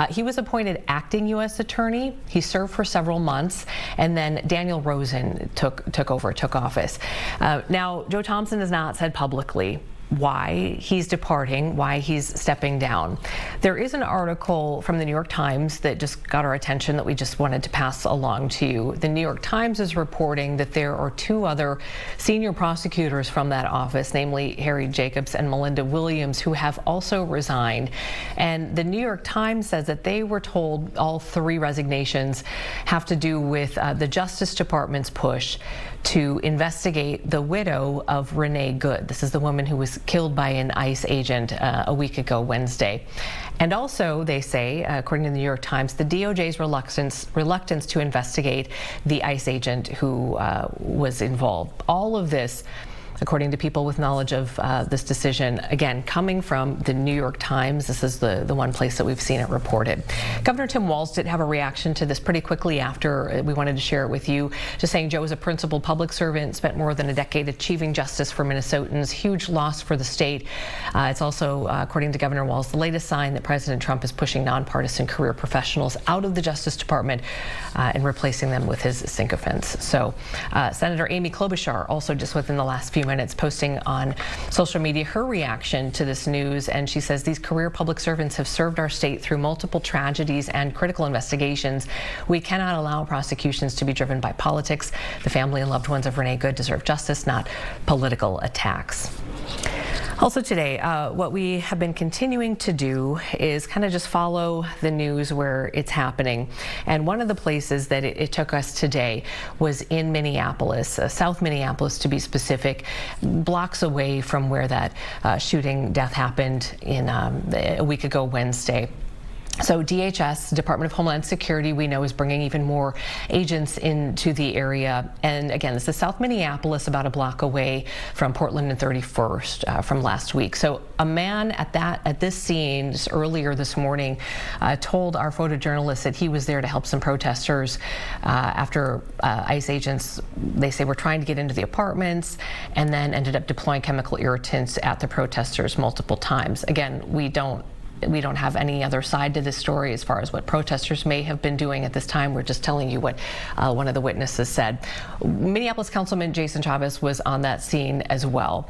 He was appointed acting U.S. Attorney. He served for several months, and then Daniel Rosen took office. Now, Joe Thompson has not said publicly why he's departing, why he's stepping down. There is an article from the New York Times that just got our attention that we just wanted to pass along to you. The New York Times is reporting that there are two other senior prosecutors from that office, namely Harry Jacobs and Melinda Williams, who have also resigned. And the New York Times says that they were told all three resignations have to do with the Justice Department's push to investigate the widow of Renee Good. This is the woman who was killed by an ICE agent a week ago Wednesday. And also, they say, according to the New York Times, the DOJ's reluctance to investigate the ICE agent who was involved. All of this, according to people with knowledge of this decision, again, coming from the New York Times. This is the one place that we've seen it reported. Governor Tim Walz did have a reaction to this pretty quickly after we wanted to share it with you, just saying Joe is a principled public servant, spent more than a decade achieving justice for Minnesotans, huge loss for the state. It's also, according to Governor Walz, the latest sign that President Trump is pushing nonpartisan career professionals out of the Justice Department and replacing them with his sycophants. So Senator Amy Klobuchar also just within the last few minutes posting on social media her reaction to this news, and she says these career public servants have served our state through multiple tragedies and critical investigations. We cannot allow prosecutions to be driven by politics. The family and loved ones of Renee Good deserve justice, not political attacks. Also today, what we have been continuing to do is kind of just follow the news where it's happening. And one of the places that it took us today was in Minneapolis, South Minneapolis to be specific, blocks away from where that shooting death happened in a week ago Wednesday. So DHS, Department of Homeland Security, we know is bringing even more agents into the area. And again, this is South Minneapolis, about a block away from Portland and 31st from last week. So a man at this scene just earlier this morning told our photojournalist that he was there to help some protesters after ICE agents, they say, were trying to get into the apartments and then ended up deploying chemical irritants at the protesters multiple times. Again, we don't have any other side to this story as far as what protesters may have been doing at this time. We're just telling you what one of the witnesses said. Minneapolis Councilman Jason Chavez was on that scene as well.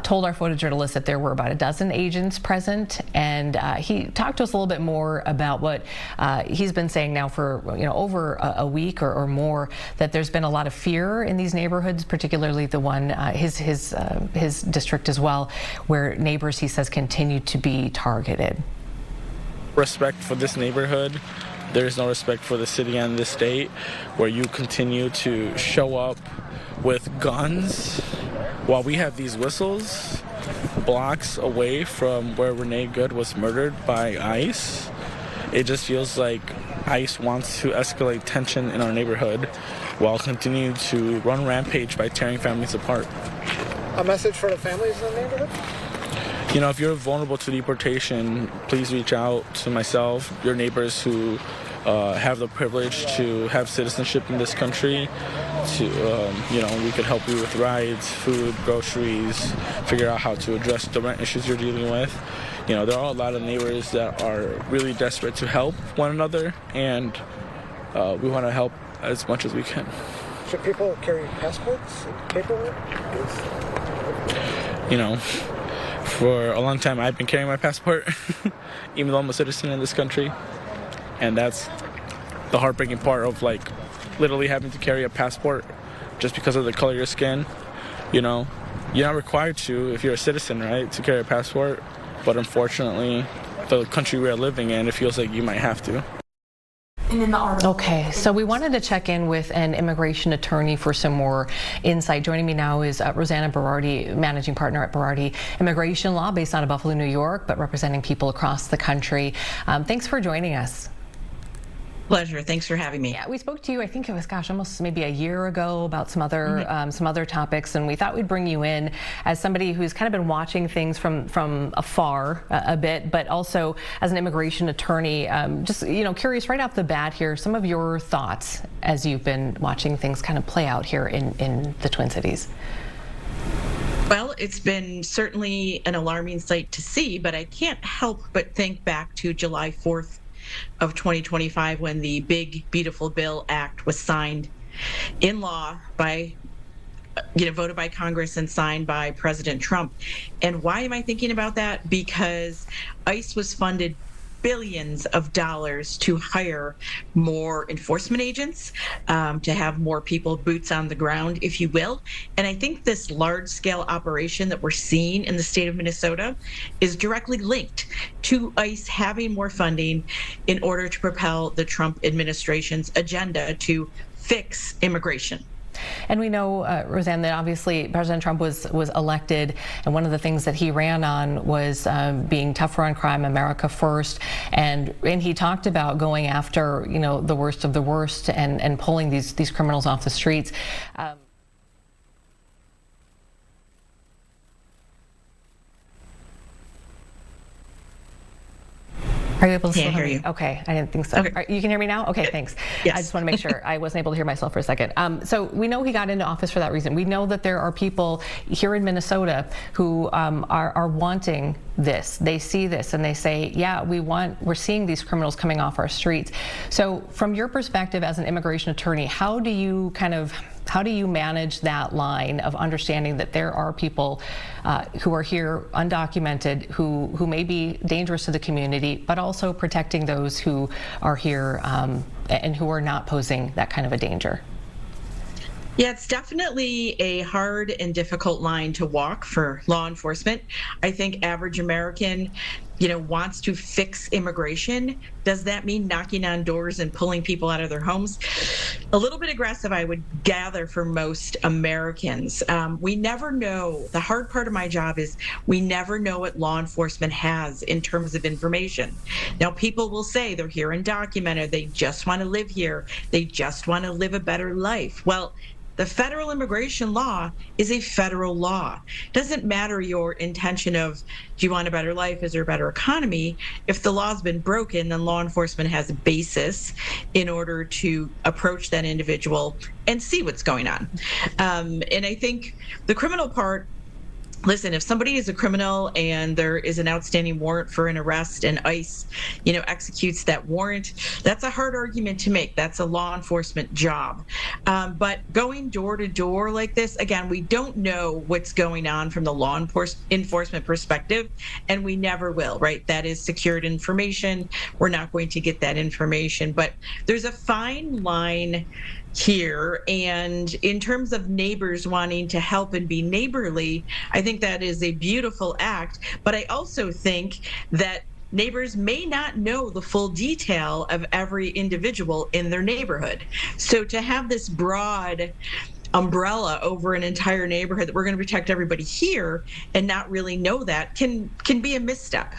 Told our photojournalist that there were about a dozen agents present, and he talked to us a little bit more about what he's been saying now for over a week or more, that there's been a lot of fear in these neighborhoods, particularly the one his district as well, where neighbors, he says, continue to be targeted. Respect for this neighborhood. There is no respect for the city and the state, where you continue to show up with guns while we have these whistles blocks away from where Renee Good was murdered by ICE. It just feels like ICE wants to escalate tension in our neighborhood while continuing to run rampage by tearing families apart. A message for the families in the neighborhood? If you're vulnerable to deportation, please reach out to myself, your neighbors who have the privilege to have citizenship in this country. We could help you with rides, food, groceries, figure out how to address the rent issues you're dealing with. There are a lot of neighbors that are really desperate to help one another, and we want to help as much as we can. Should people carry passports and paperwork? For a long time, I've been carrying my passport, even though I'm a citizen in this country. And that's the heartbreaking part of, literally having to carry a passport just because of the color of your skin. You know, you're not required to if you're a citizen, right, to carry a passport. But unfortunately, the country we are living in, it feels like you might have to. And in the article. Okay, so we wanted to check in with an immigration attorney for some more insight. Joining me now is Rosanna Berardi, managing partner at Berardi Immigration Law, based out of Buffalo, New York, but representing people across the country. Thanks for joining us. Pleasure. Thanks for having me. Yeah, we spoke to you, I think it was, almost maybe a year ago about some other topics, and we thought we'd bring you in as somebody who's kind of been watching things from afar a bit, but also as an immigration attorney. Just, curious right off the bat here, some of your thoughts as you've been watching things kind of play out here in the Twin Cities. Well, it's been certainly an alarming sight to see, but I can't help but think back to July 4th of 2025 when the Big Beautiful Bill Act was signed in law by, voted by Congress and signed by President Trump. And why am I thinking about that? Because ICE was funded billions of dollars to hire more enforcement agents, to have more people boots on the ground, if you will. And I think this large-scale operation that we're seeing in the state of Minnesota is directly linked to ICE having more funding in order to propel the Trump administration's agenda to fix immigration. And we know, Roseanne, that obviously President Trump was elected, and one of the things that he ran on was being tougher on crime, America first, and he talked about going after, the worst of the worst and pulling these criminals off the streets. Are you able to Can't hear you? Okay, I didn't think so. Okay. You can hear me now? Okay, thanks. Yes. I just want to make sure. I wasn't able to hear myself for a second. So we know he got into office for that reason. We know that there are people here in Minnesota who are wanting this. They see this and they say, yeah, we're seeing these criminals coming off our streets. So from your perspective as an immigration attorney, how do you manage that line of understanding that there are people who are here undocumented, who may be dangerous to the community, but also protecting those who are here and who are not posing that kind of a danger? Yeah, it's definitely a hard and difficult line to walk for law enforcement. I think average American, wants to fix immigration. Does that mean knocking on doors and pulling people out of their homes? A little bit aggressive, I would gather, for most Americans. We never know. The hard part of my job is we never know what law enforcement has in terms of information. Now, people will say they're here undocumented. They just want to live here. They just want to live a better life. Well, the federal immigration law is a federal law. Doesn't matter your intention of, do you want a better life? Is there a better economy? If the law's been broken, then law enforcement has a basis in order to approach that individual and see what's going on. And I think the criminal part, listen, if somebody is a criminal and there is an outstanding warrant for an arrest and ICE, executes that warrant, that's a hard argument to make. That's a law enforcement job. But going door to door like this, again, we don't know what's going on from the law enforcement perspective, and we never will, right? That is secured information. We're not going to get that information. But there's a fine line here, and in terms of neighbors wanting to help and be neighborly, I think that is a beautiful act. But I also think that neighbors may not know the full detail of every individual in their neighborhood. So to have this broad umbrella over an entire neighborhood that we're going to protect everybody here and not really know that can be a misstep.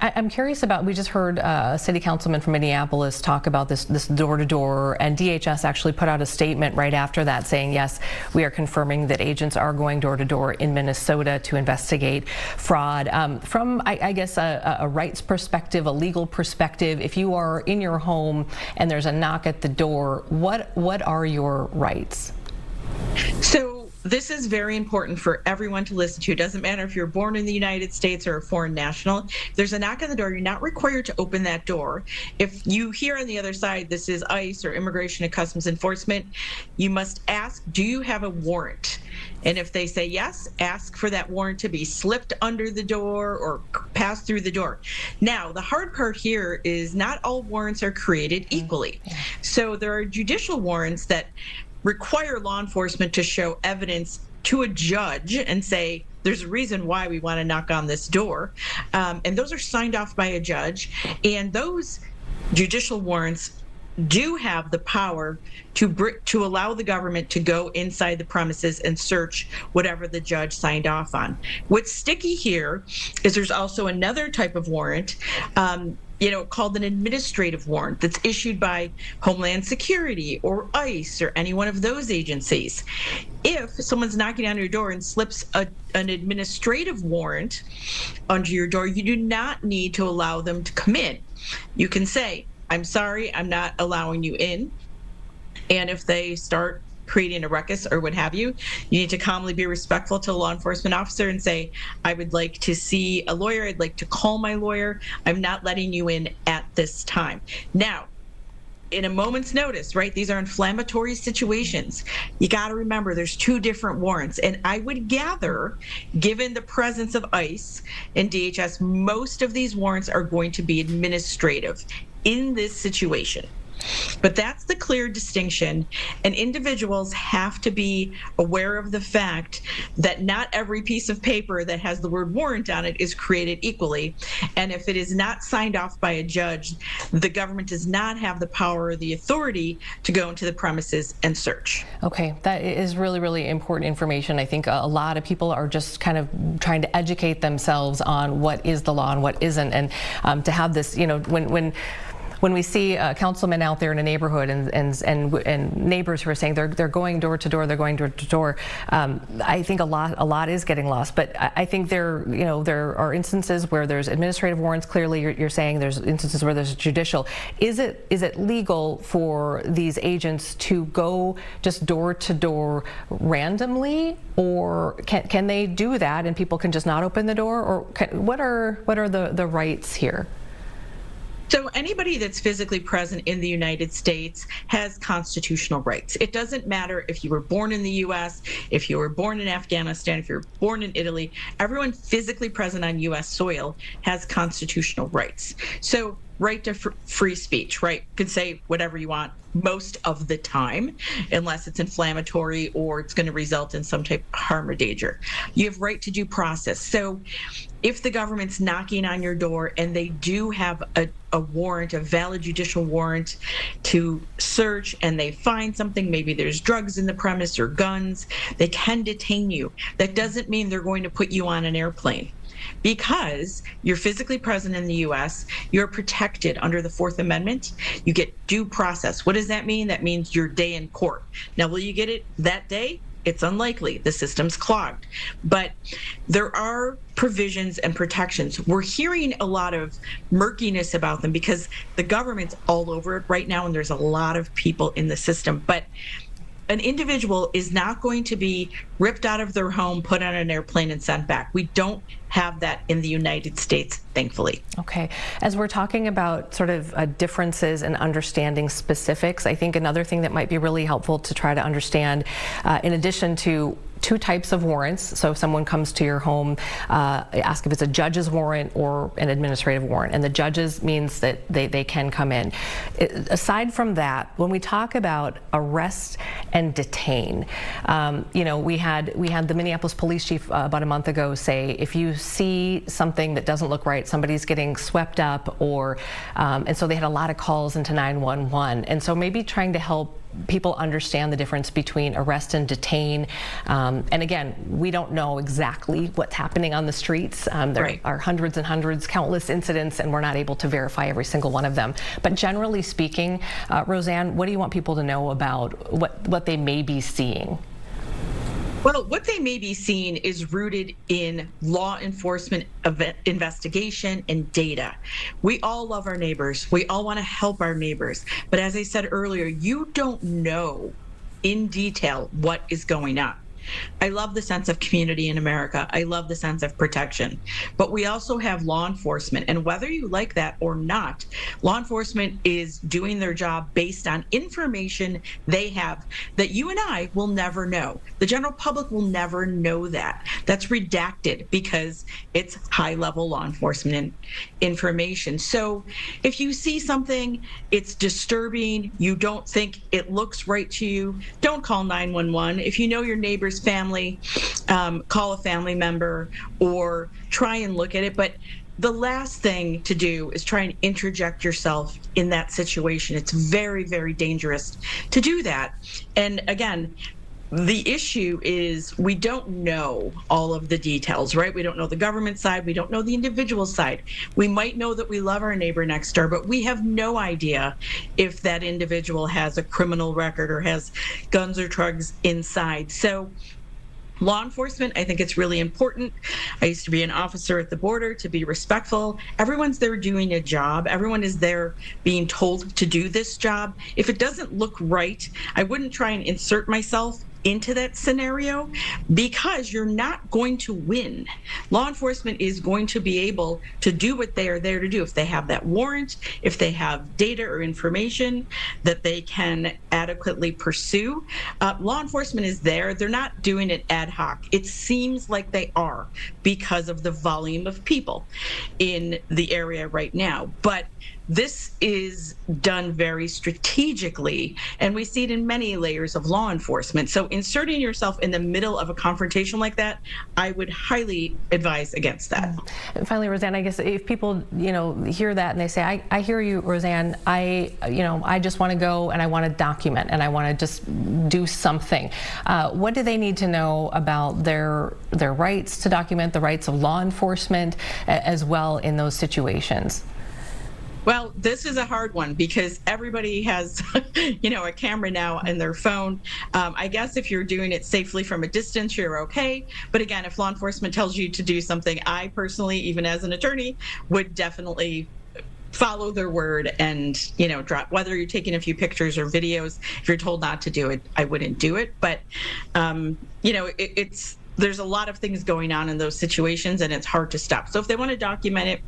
I'm curious about, we just heard a city councilman from Minneapolis talk about this door-to-door, and DHS actually put out a statement right after that saying, yes, we are confirming that agents are going door-to-door in Minnesota to investigate fraud. From, I guess, a rights perspective, a legal perspective, if you are in your home and there's a knock at the door, what are your rights? So this is very important for everyone to listen to. It doesn't matter if you're born in the United States or a foreign national. If there's a knock on the door, you're not required to open that door. If you hear on the other side, this is ICE or Immigration and Customs Enforcement, you must ask, do you have a warrant? And if they say yes, ask for that warrant to be slipped under the door or passed through the door. Now, the hard part here is not all warrants are created equally. So there are judicial warrants that require law enforcement to show evidence to a judge and say, there's a reason why we want to knock on this door. And those are signed off by a judge. And those judicial warrants do have the power to allow the government to go inside the premises and search whatever the judge signed off on. What's sticky here is there's also another type of warrant, called an administrative warrant that's issued by Homeland Security or ICE or any one of those agencies. If someone's knocking on your door and slips an administrative warrant under your door, you do not need to allow them to come in. You can say, I'm sorry, I'm not allowing you in. And if they start creating a ruckus or what have you, you need to calmly be respectful to a law enforcement officer and say, I would like to see a lawyer. I'd like to call my lawyer. I'm not letting you in at this time. Now, in a moment's notice, right? These are inflammatory situations. You got to remember there's two different warrants. And I would gather, given the presence of ICE and DHS, most of these warrants are going to be administrative in this situation. But that's the clear distinction, and individuals have to be aware of the fact that not every piece of paper that has the word warrant on it is created equally. And if it is not signed off by a judge, the government does not have the power or the authority to go into the premises and search. Okay, that is really, really important information. I think a lot of people are just kind of trying to educate themselves on what is the law and what isn't. And to have this, when we see a councilman out there in a neighborhood and neighbors who are saying they're going door to door, I think a lot is getting lost. But I think there are instances where there's administrative warrants. Clearly, you're saying there's instances where there's judicial. Is it legal for these agents to go just door to door randomly, or can they do that and people can just not open the door, or what are the rights here? So anybody that's physically present in the United States has constitutional rights. It doesn't matter if you were born in the U.S., if you were born in Afghanistan, if you're born in Italy, everyone physically present on U.S. soil has constitutional rights. So right to free speech, right? You can say whatever you want most of the time, unless it's inflammatory or it's going to result in some type of harm or danger. You have right to due process. So if the government's knocking on your door and they do have a warrant, a valid judicial warrant to search, and they find something, maybe there's drugs in the premise or guns, they can detain you. That doesn't mean they're going to put you on an airplane. Because you're physically present in the U.S., you're protected under the Fourth Amendment. You get due process. What does that mean? That means your day in court. Now, will you get it that day? It's unlikely. The system's clogged. But there are provisions and protections. We're hearing a lot of murkiness about them because the government's all over it right now, and there's a lot of people in the system. But an individual is not going to be ripped out of their home, put on an airplane, and sent back. We don't have that in the United States, thankfully. Okay. As we're talking about sort of differences and understanding specifics, I think another thing that might be really helpful to try to understand, in addition to two types of warrants. So if someone comes to your home, ask if it's a judge's warrant or an administrative warrant. And the judge's means that they can come in. Aside from that, when we talk about arrest and detain, we had the Minneapolis police chief about a month ago say, if you see something that doesn't look right, somebody's getting swept up, and so they had a lot of calls into 911. And so maybe trying to help people understand the difference between arrest and detain. And again, we don't know exactly what's happening on the streets. There are hundreds and hundreds, countless incidents, and we're not able to verify every single one of them. But generally speaking, Roseanne, what do you want people to know about what they may be seeing? Well, what they may be seeing is rooted in law enforcement investigation and data. We all love our neighbors. We all want to help our neighbors. But as I said earlier, you don't know in detail what is going on. I love the sense of community in America. I love the sense of protection. But we also have law enforcement. And whether you like that or not, law enforcement is doing their job based on information they have that you and I will never know. The general public will never know that. That's redacted because it's high-level law enforcement information. So if you see something, it's disturbing, you don't think it looks right to you, don't call 911. If you know your neighbor's family, call a family member or try and look at it. But the last thing to do is try and interject yourself in that situation. It's very, very dangerous to do that. And again, the issue is we don't know all of the details, right? We don't know the government side. We don't know the individual side. We might know that we love our neighbor next door, but we have no idea if that individual has a criminal record or has guns or drugs inside. So law enforcement, I think it's really important. I used to be an officer at the border, to be respectful. Everyone's there doing a job. Everyone is there being told to do this job. If it doesn't look right, I wouldn't try and insert myself into that scenario because you're not going to win. Law enforcement is going to be able to do what they are there to do. If they have that warrant, if they have data or information that they can adequately pursue, law enforcement is there. They're not doing it ad hoc. It seems like they are because of the volume of people in the area right now. But this is done very strategically, and we see it in many layers of law enforcement. So inserting yourself in the middle of a confrontation like that, I would highly advise against that. And finally, Roseanne, I guess if people, hear that and they say, I hear you, Roseanne, I just want to go and I want to document and I want to just do something. What do they need to know about their rights to document, the rights of law enforcement as well in those situations? Well, this is a hard one because everybody has, a camera now in their phone. I guess if you're doing it safely from a distance, you're okay. But again, if law enforcement tells you to do something, I personally, even as an attorney, would definitely follow their word and, drop, whether you're taking a few pictures or videos. If you're told not to do it, I wouldn't do it. But, there's a lot of things going on in those situations and it's hard to stop. So if they want to document it,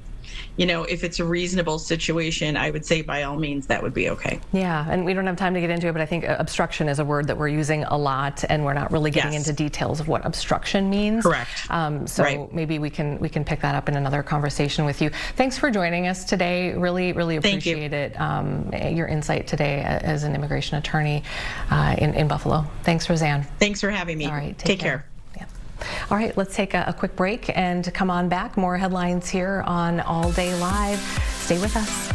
if it's a reasonable situation, I would say by all means that would be okay. Yeah, and we don't have time to get into it, but I think obstruction is a word that we're using a lot, and we're not really getting into details of what obstruction means. Correct. So maybe we can pick that up in another conversation with you. Thanks for joining us today. Really, really appreciate it. Your insight today as an immigration attorney in Buffalo. Thanks, Roseanne. Thanks for having me. All right, take care. All right, let's take a quick break and come on back. More headlines here on All Day Live. Stay with us.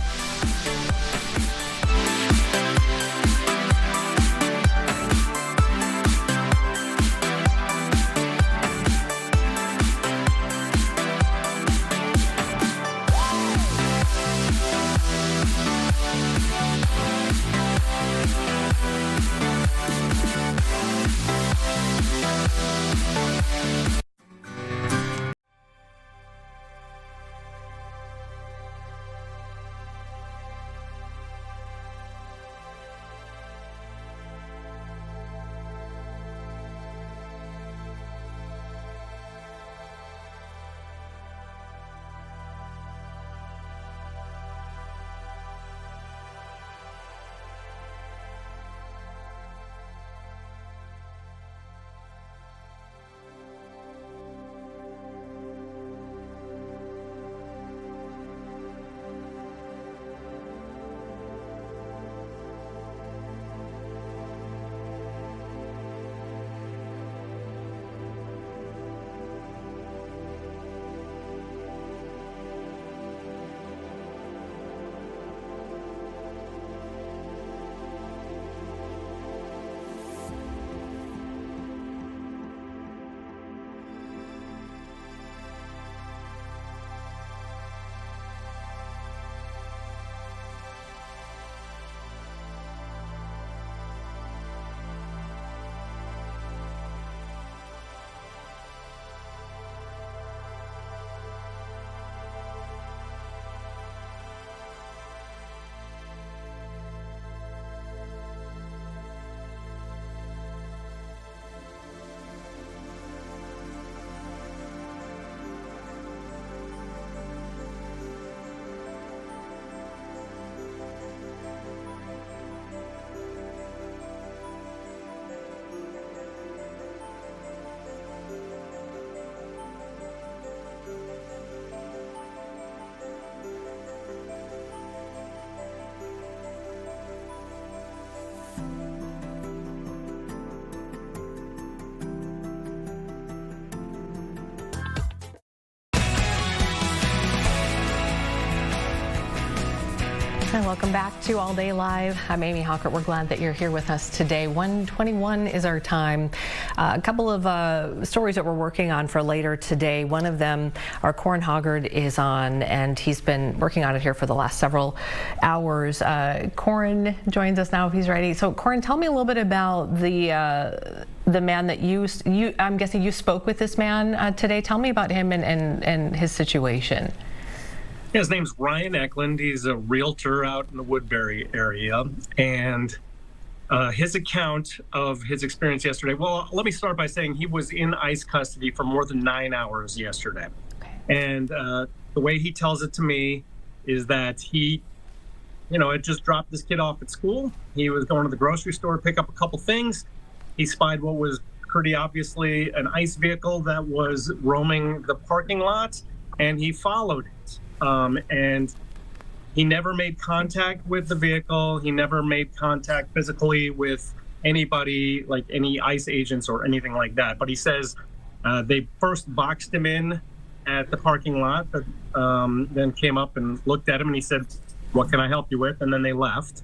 And welcome back to All Day Live. I'm Amy Hockert. We're glad that you're here with us today. 1:21 is our time. A couple of stories that we're working on for later today. One of them, our Corin Hockert is on, and he's been working on it here for the last several hours. Corin joins us now if he's ready. So, Corin, tell me a little bit about the man that you I'm guessing you spoke with this man today. Tell me about him and his situation. His name's Ryan Eklund. He's a realtor out in the Woodbury area. And his account of his experience yesterday, well, let me start by saying he was in ICE custody for more than 9 hours yesterday. Okay. And the way he tells it to me is that he, had just dropped this kid off at school. He was going to the grocery store to pick up a couple things. He spied what was pretty obviously an ICE vehicle that was roaming the parking lot, and he followed it. And he never made contact with the vehicle. He never made contact physically with anybody, like any ICE agents or anything like that. But he says they first boxed him in at the parking lot, but then came up and looked at him, and he said, "What can I help you with?" And then they left.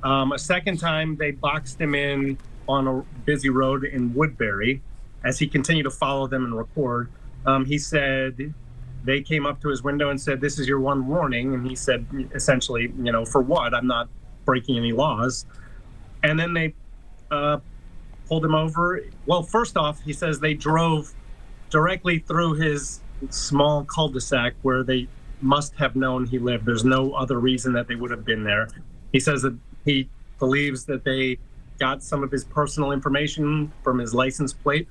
A second time, they boxed him in on a busy road in Woodbury as he continued to follow them and record. He said they came up to his window and said, "This is your one warning." And he said, essentially, "For what? I'm not breaking any laws." And then they pulled him over. Well, first off, he says they drove directly through his small cul-de-sac where they must have known he lived. There's no other reason that they would have been there. He says that he believes that they got some of his personal information from his license plate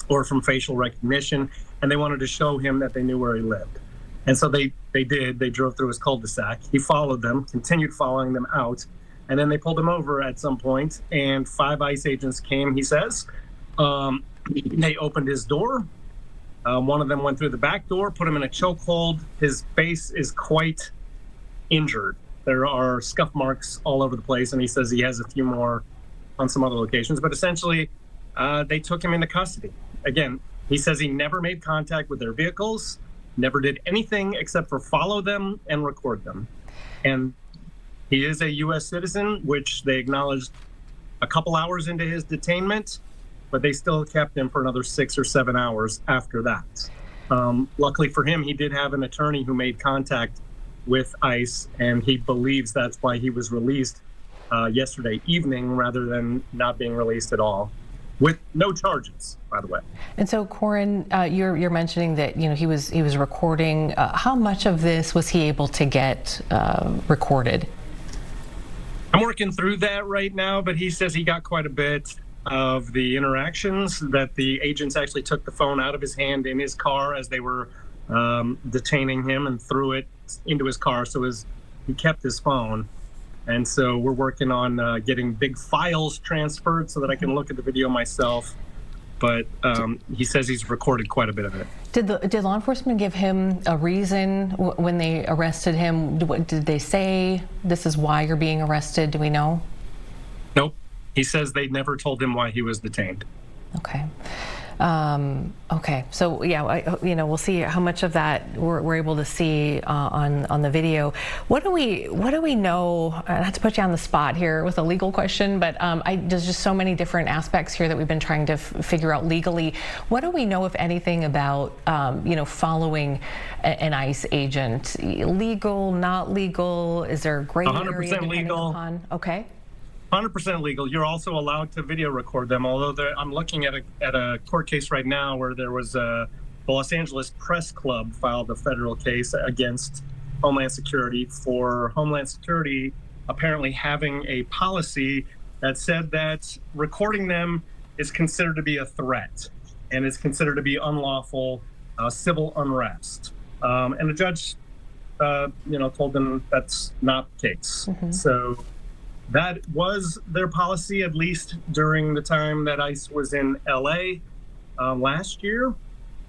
or from facial recognition, and they wanted to show him that they knew where he lived. And so they did. They drove through his cul-de-sac. He followed them, continued following them out, and then they pulled him over at some point, and 5 ICE agents came, he says. They opened his door. One of them went through the back door, put him in a chokehold. His face is quite injured. There are scuff marks all over the place, and he says he has a few more on some other locations. But essentially, they took him into custody. Again, he says he never made contact with their vehicles, never did anything except for follow them and record them. And he is a U.S. citizen, which they acknowledged a couple hours into his detainment, but they still kept him for another 6 or 7 hours after that. Luckily for him, he did have an attorney who made contact with ICE, and he believes that's why he was released yesterday evening rather than not being released at all, with no charges, by the way. And so, Corin, you're mentioning that he was recording. How much of this was he able to get recorded? I'm working through that right now, but he says he got quite a bit of the interactions, that the agents actually took the phone out of his hand in his car as they were detaining him and threw it into his car. So he kept his phone. And so we're working on getting big files transferred so that I can look at the video myself. But he says he's recorded quite a bit of it. Did law enforcement give him a reason when they arrested him? Did they say this is why you're being arrested? Do we know? Nope. He says they never told him why he was detained. Okay. Okay. So yeah, we'll see how much of that we're able to see on the video. What do we know? Not to put you on the spot here with a legal question, but there's just so many different aspects here that we've been trying to figure out legally. What do we know, if anything, about following an ICE agent? Legal, not legal? Is there a gray area? 100% legal. Upon? Okay. 100% legal. You're also allowed to video record them, although I'm looking at a court case right now where there was the Los Angeles Press Club filed a federal case against Homeland Security for Homeland Security apparently having a policy that said that recording them is considered to be a threat and is considered to be unlawful civil unrest. And the judge, told them that's not the case. Mm-hmm. So that was their policy, at least during the time that ICE was in LA last year.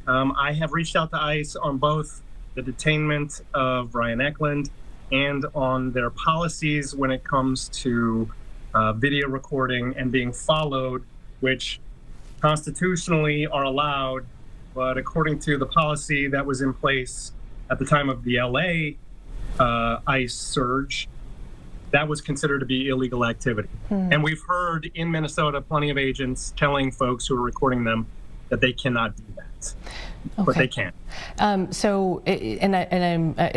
I have reached out to ICE on both the detainment of Ryan Eklund and on their policies when it comes to video recording and being followed, which constitutionally are allowed, but according to the policy that was in place at the time of the LA ICE surge, that was considered to be illegal activity. And we've heard in Minnesota plenty of agents telling folks who are recording them that they cannot do that. But they can. It'll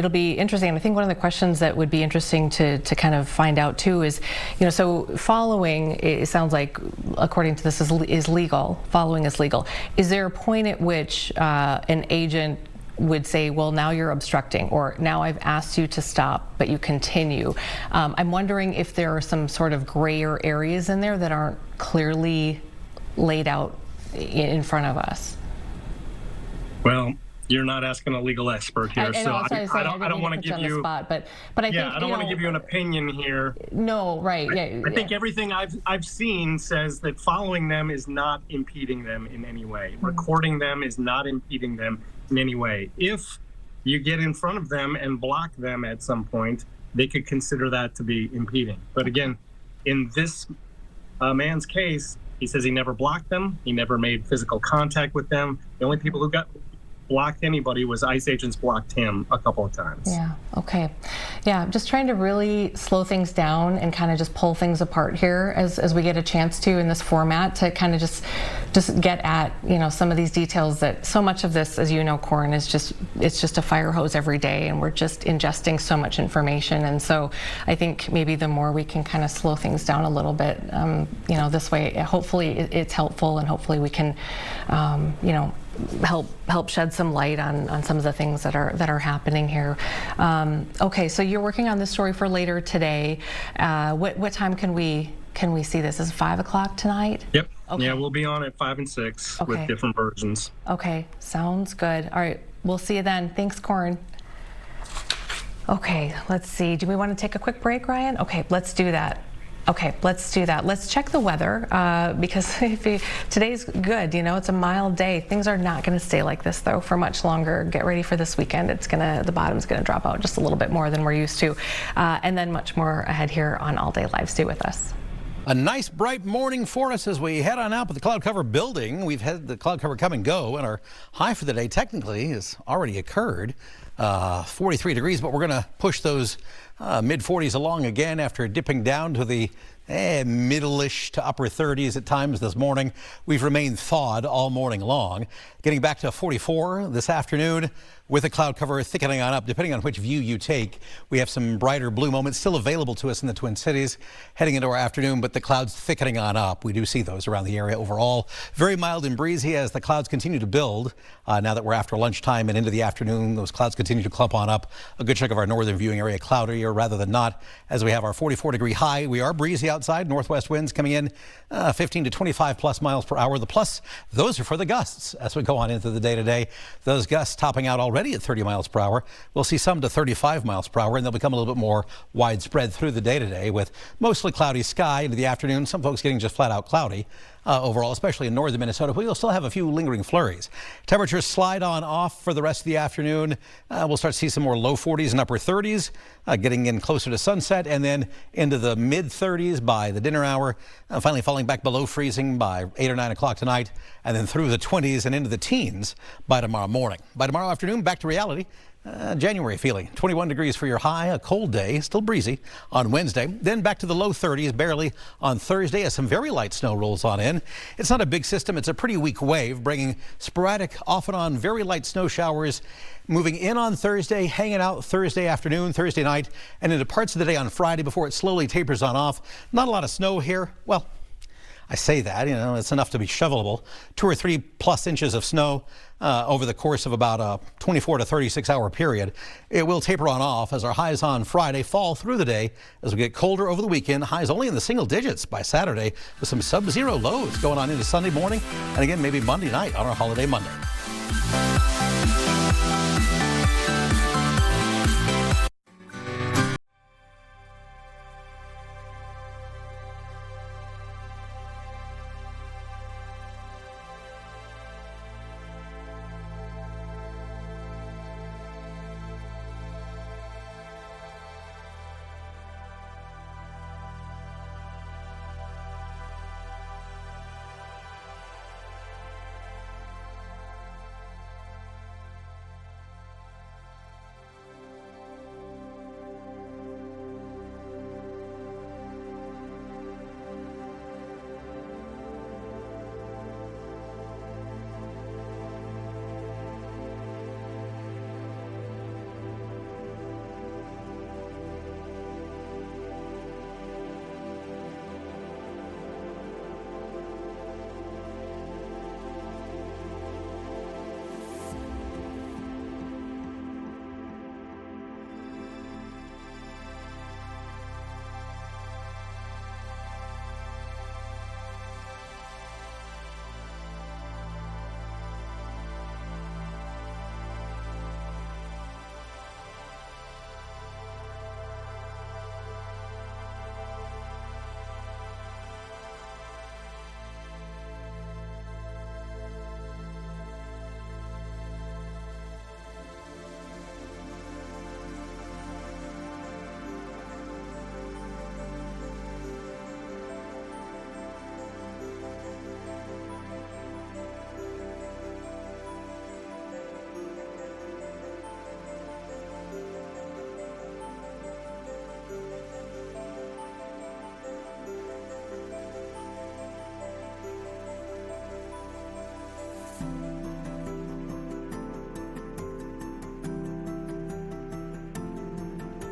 be interesting. And I think one of the questions that would be interesting to kind of find out too is, so following, it sounds like, according to this, is legal. Following is legal. Is there a point at which an agent would say, well, now you're obstructing, or now I've asked you to stop, but you continue? I'm wondering if there are some sort of grayer areas in there that aren't clearly laid out in front of us. Well, you're not asking a legal expert here, so I don't want to give you. But I think, I don't want to give you an opinion here. No, right? I think everything I've seen says that following them is not impeding them in any way. Recording them is not impeding them in any way. If you get in front of them and block them at some point, they could consider that to be impeding. But again, in this man's case, he says he never blocked them. He never made physical contact with them. The only people who got blocked anybody was ICE agents blocked him a couple of times. Yeah, okay. Yeah, just trying to really slow things down and kind of just pull things apart here as we get a chance to in this format, to kind of just get at, some of these details that so much of this, as you know, Corin, is it's just a fire hose every day, and we're just ingesting so much information. And so I think maybe the more we can kind of slow things down a little bit, this way, hopefully it's helpful, and hopefully we can, help shed some light on some of the things that are happening here. Okay, so you're working on this story for later today. What time can we see this? Is it 5 o'clock tonight? Yep. Okay. Yeah, we'll be on at 5 and 6 with different versions. Okay, sounds good. All right, we'll see you then. Thanks, Corin. Okay, let's see. Do we want to take a quick break, Ryan? Okay, let's do that. Okay, let's do that. Let's check the weather because today's good. It's a mild day. Things are not going to stay like this though for much longer. Get ready for this weekend. The bottom's going to drop out just a little bit more than we're used to, and then much more ahead here on All Day Live. Stay with us. A nice bright morning for us as we head on out with the cloud cover building. We've had the cloud cover come and go, and our high for the day technically has already occurred. 43 degrees, but we're going to push those mid-40s along again after dipping down to the middle-ish to upper 30s at times this morning. We've remained thawed all morning long. Getting back to 44 this afternoon with a cloud cover thickening on up. Depending on which view you take, we have some brighter blue moments still available to us in the Twin Cities heading into our afternoon, but the clouds thickening on up. We do see those around the area overall. Very mild and breezy as the clouds continue to build. Now that we're after lunchtime and into the afternoon, those clouds continue to clump on up. A good chunk of our northern viewing area cloudier rather than not, as we have our 44-degree high. We are breezy outside. Northwest winds coming in 15 to 25 plus miles per hour. The plus, those are for the gusts as we go on into the day today. Those gusts topping out already at 30 miles per hour. We'll see some to 35 miles per hour, and they'll become a little bit more widespread through the day today with mostly cloudy sky into the afternoon. Some folks getting just flat out cloudy. Overall, especially in northern Minnesota, we'll still have a few lingering flurries. Temperatures slide on off for the rest of the afternoon. We'll start to see some more low 40s and upper 30s, getting in closer to sunset, and then into the mid 30s by the dinner hour, finally falling back below freezing by 8 or 9 o'clock tonight, and then through the 20s and into the teens by tomorrow morning. By tomorrow afternoon, back to reality. January feeling, 21 degrees for your high, a cold day, still breezy on Wednesday. Then back to the low 30s barely on Thursday as some very light snow rolls on in. It's not a big system, it's a pretty weak wave, bringing sporadic, off and on, very light snow showers moving in on Thursday, hanging out Thursday afternoon, Thursday night, and into parts of the day on Friday before it slowly tapers on off. Not a lot of snow here. Well, I say that, it's enough to be shovelable. 2 or 3 plus inches of snow over the course of about a 24 to 36 hour period. It will taper on off as our highs on Friday fall through the day as we get colder over the weekend. Highs only in the single digits by Saturday with some sub-zero lows going on into Sunday morning and again maybe Monday night on our holiday Monday.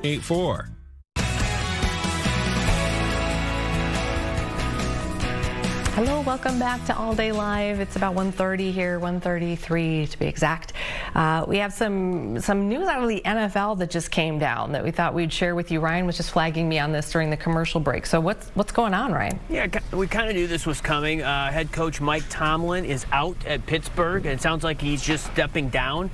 84. Hello, welcome back to All Day Live. It's about 1:30 here, 1:33 to be exact. We have some news out of the NFL that just came down that we thought we'd share with you. Ryan was just flagging me on this during the commercial break. So what's going on, Ryan? Yeah, we kind of knew this was coming. Head coach Mike Tomlin is out at Pittsburgh, and it sounds like he's just stepping down.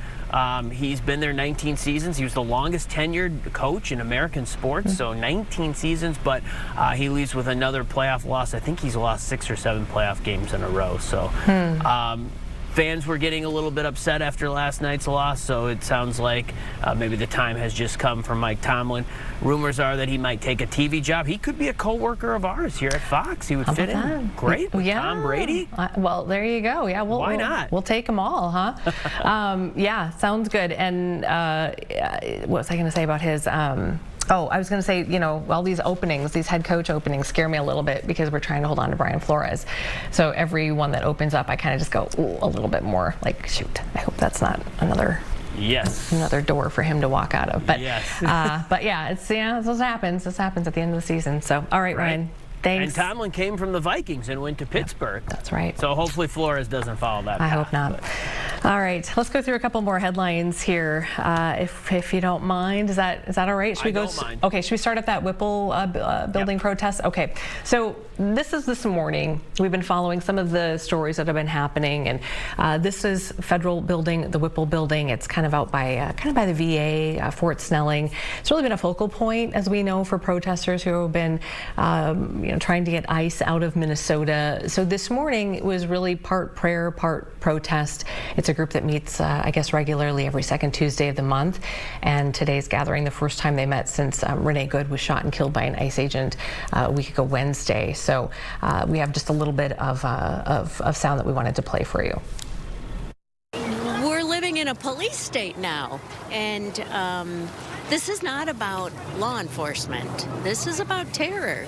He's been there 19 seasons. He was the longest tenured coach in American sports, so 19 seasons, but he leaves with another playoff loss. I think he's lost 6 or 7 playoff games in a row. So fans were getting a little bit upset after last night's loss, so it sounds like maybe the time has just come for Mike Tomlin. Rumors are that he might take a TV job. He could be a co-worker of ours here at Fox. He would fit in great with Tom Brady. Well, there you go. Yeah, why not? We'll take them all, huh? Yeah, sounds good. And what was I going to say about his... Oh, I was going to say, you know, all these openings, these head coach openings scare me a little bit because we're trying to hold on to Brian Flores. So every one that opens up, I kind of just go, ooh, a little bit more like, shoot, I hope that's not another door for him to walk out of. But but yeah, this happens. This happens at the end of the season. So, all right, Ryan. Thanks. And Tomlin came from the Vikings and went to Pittsburgh. That's right. So hopefully Flores doesn't follow that path. I hope not. All right, let's go through a couple more headlines here, if you don't mind. Is that all right? Should we don't mind. Okay, should we start at that Whipple building protest? Okay, so this morning. We've been following some of the stories that have been happening, and this is federal building, the Whipple building. It's kind of out by by the VA, Fort Snelling. It's really been a focal point, as we know, for protesters who have been trying to get ICE out of Minnesota. So this morning it was really part prayer, part protest. It's a group that meets, I guess, regularly every second Tuesday of the month. And today's gathering, the first time they met since Renee Good was shot and killed by an ICE agent a week ago Wednesday. So we have just a little bit of sound that we wanted to play for you. We're living in a police state now, and this is not about law enforcement. This is about terror.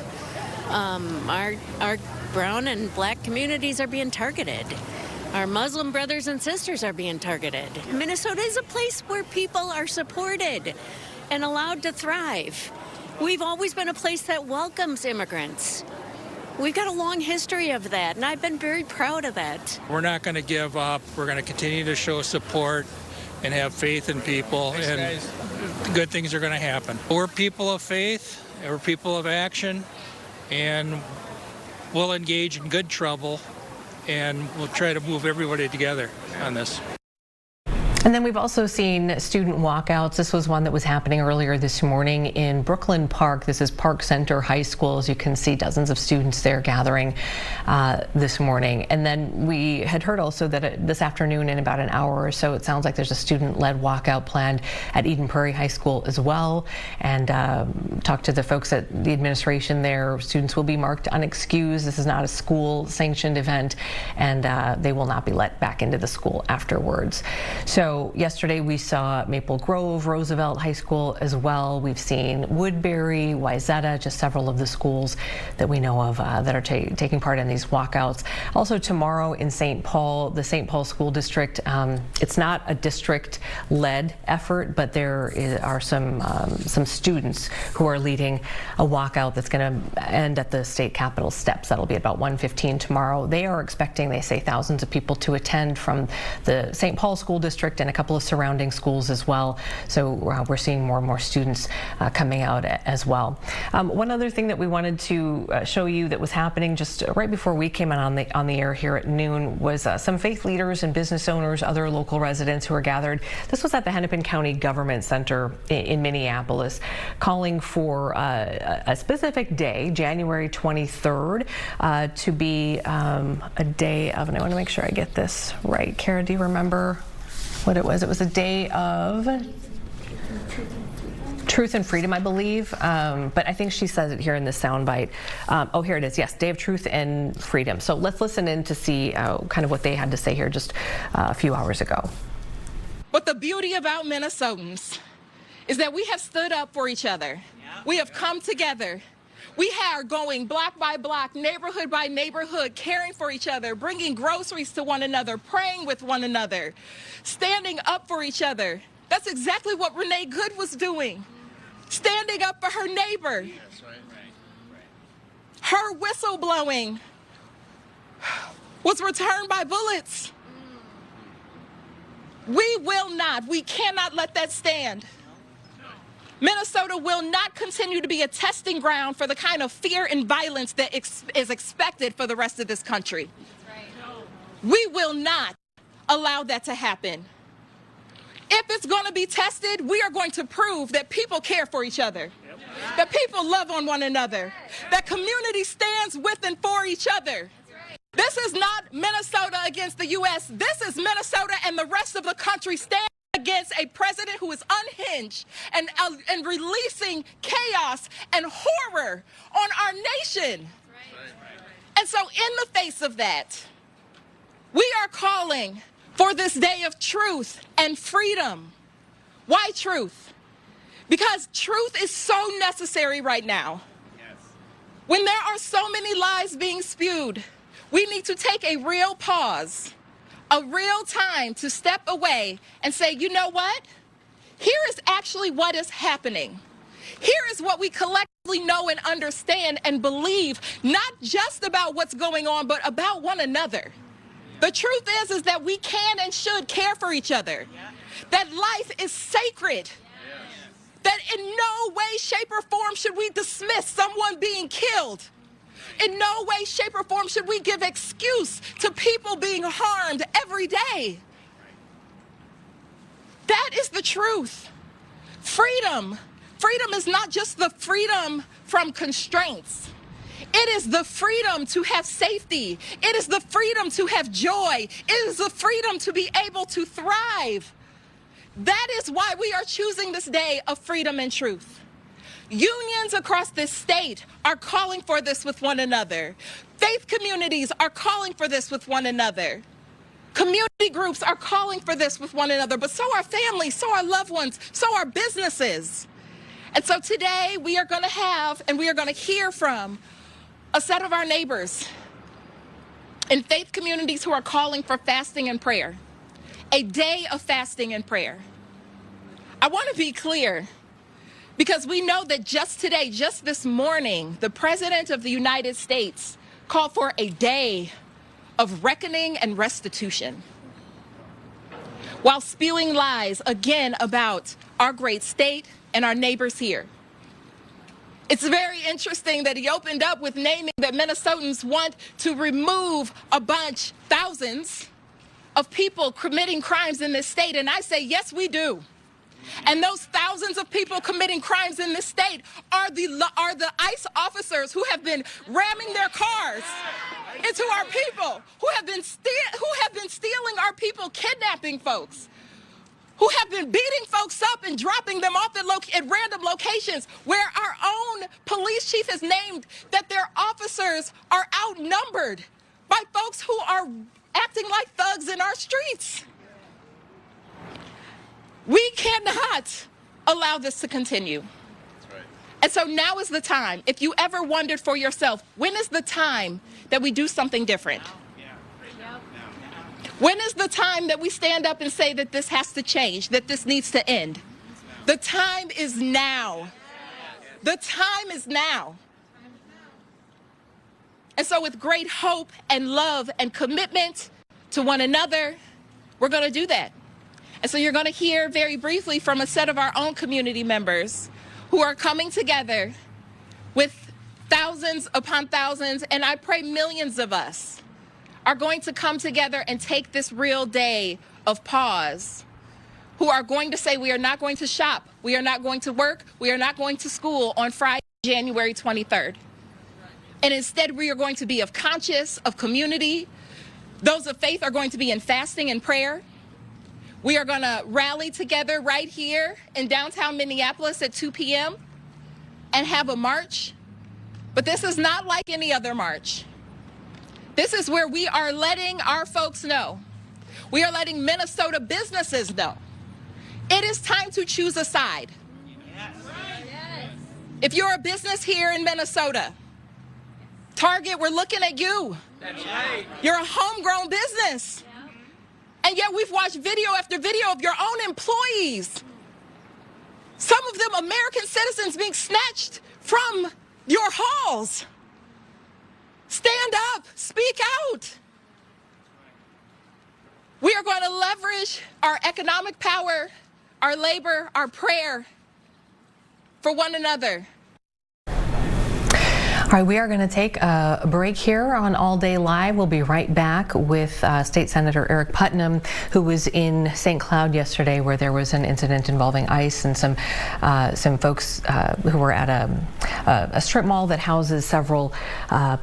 Our brown and black communities are being targeted. Our Muslim brothers and sisters are being targeted. Minnesota is a place where people are supported and allowed to thrive. We've always been a place that welcomes immigrants. We've got a long history of that, and I've been very proud of that. We're not going to give up. We're going to continue to show support and have faith in people, and good things are going to happen. We're people of faith, we're people of action, and we'll engage in good trouble, and we'll try to move everybody together on this. And then we've also seen student walkouts. This was one that was happening earlier this morning in Brooklyn Park. This is Park Center High School. As you can see, dozens of students there gathering this morning. And then we had heard also that this afternoon, in about an hour or so, it sounds like there's a student-led walkout planned at Eden Prairie High School as well. And talked to the folks at the administration there. Students will be marked unexcused. This is not a school-sanctioned event, and they will not be let back into the school afterwards. So yesterday we saw Maple Grove, Roosevelt High School as well. We've seen Woodbury, Wayzata, just several of the schools that we know of that are taking part in these walkouts. Also tomorrow in St. Paul, the St. Paul School District, it's not a district-led effort, but there are some students who are leading a walkout that's going to end at the state capitol steps. That'll be about 1:15 tomorrow. They are expecting, they say, thousands of people to attend from the St. Paul School District and a couple of surrounding schools as well. So we're seeing more and more students coming out as well. One other thing that we wanted to show you that was happening just right before we came on the air here at noon was some faith leaders and business owners, other local residents who are gathered. This was at the Hennepin County Government Center in Minneapolis, calling for a specific day, January 23rd, to be a day of, and I want to make sure I get this right. Kara, do you remember what it was? It was a day of truth and freedom, I believe, but I think she says it here in this soundbite. Oh, here it is. Yes, Day of Truth and Freedom. So let's listen in to see kind of what they had to say here just a few hours ago. But the beauty about Minnesotans is that we have stood up for each other. We have come together. We are going block by block, neighborhood by neighborhood, caring for each other, bringing groceries to one another, praying with one another, standing up for each other. That's exactly what Renee Good was doing. standing up for her neighbor. Her whistleblowing was returned by bullets. We cannot let that stand. Minnesota will not continue to be a testing ground for the kind of fear and violence that is expected for the rest of this country. We will not allow that to happen. If it's going to be tested, we are going to prove that people care for each other, that people love on one another, that community stands with and for each other. This is not Minnesota against the U.S. This is Minnesota and the rest of the country standing against a president who is unhinged and releasing chaos and horror on our nation. And so in the face of that, we are calling for this day of truth and freedom. Why truth? Because truth is so necessary right now. When there are so many lies being spewed, we need to take a real pause, a real time to step away and say, you know what? Here is actually what is happening. Here is what we collectively know and understand and believe, not just about what's going on, but about one another. The truth is that we can and should care for each other, that life is sacred, that in no way, shape, or form should we dismiss someone being killed. In no way, shape, or form should we give excuse to people being harmed every day. That is the truth. Freedom. Freedom is not just the freedom from constraints. It is the freedom to have safety. It is the freedom to have joy. It is the freedom to be able to thrive. That is why we are choosing this day of freedom and truth. Unions across this state are calling for this with one another. Faith communities are calling for this with one another. Community groups are calling for this with one another, but so are families, so are loved ones, so are businesses. And so today we are going to have and we are going to hear from a set of our neighbors in faith communities who are calling for fasting and prayer, a day of fasting and prayer. I want to be clear, because we know that just today, just this morning, the President of the United States called for a day of reckoning and restitution, while spewing lies again about our great state and our neighbors here. It's very interesting that he opened up with naming that Minnesotans want to remove thousands of people committing crimes in this state. And I say, yes, we do. And those thousands of people committing crimes in this state are the ICE officers who have been ramming their cars into our people, who have been stealing our people, kidnapping folks, who have been beating folks up and dropping them off at random locations, where our own police chief has named that their officers are outnumbered by folks who are acting like thugs in our streets. We cannot allow this to continue. That's right. And so now is the time. If you ever wondered for yourself, when is the time that we do something different? When is the time that we stand up and say that this has to change, that this needs to end? The time is now. The time is now. And so with great hope and love and commitment to one another, we're going to do that. And so you're going to hear very briefly from a set of our own community members who are coming together with thousands upon thousands, and I pray millions of us are going to come together and take this real day of pause, who are going to say we are not going to shop, we are not going to work, we are not going to school on Friday, January 23rd. And instead we are going to be of conscious, of community. Those of faith are going to be in fasting and prayer. We are going to rally together right here in downtown Minneapolis at 2 p.m. and have a march. But this is not like any other march. This is where we are letting our folks know. We are letting Minnesota businesses know. It is time to choose a side. If you're a business here in Minnesota, Target, we're looking at you. That's right. You're a homegrown business. And yet we've watched video after video of your own employees Some of them American citizens being snatched from your halls. Stand up, speak out. We are going to leverage our economic power, our labor, our prayer for one another. All right, we are going to take a break here on All Day Live. We'll be right back with State Senator Eric Putnam, who was in St. Cloud yesterday, where there was an incident involving ICE and some folks who were at a strip mall that houses several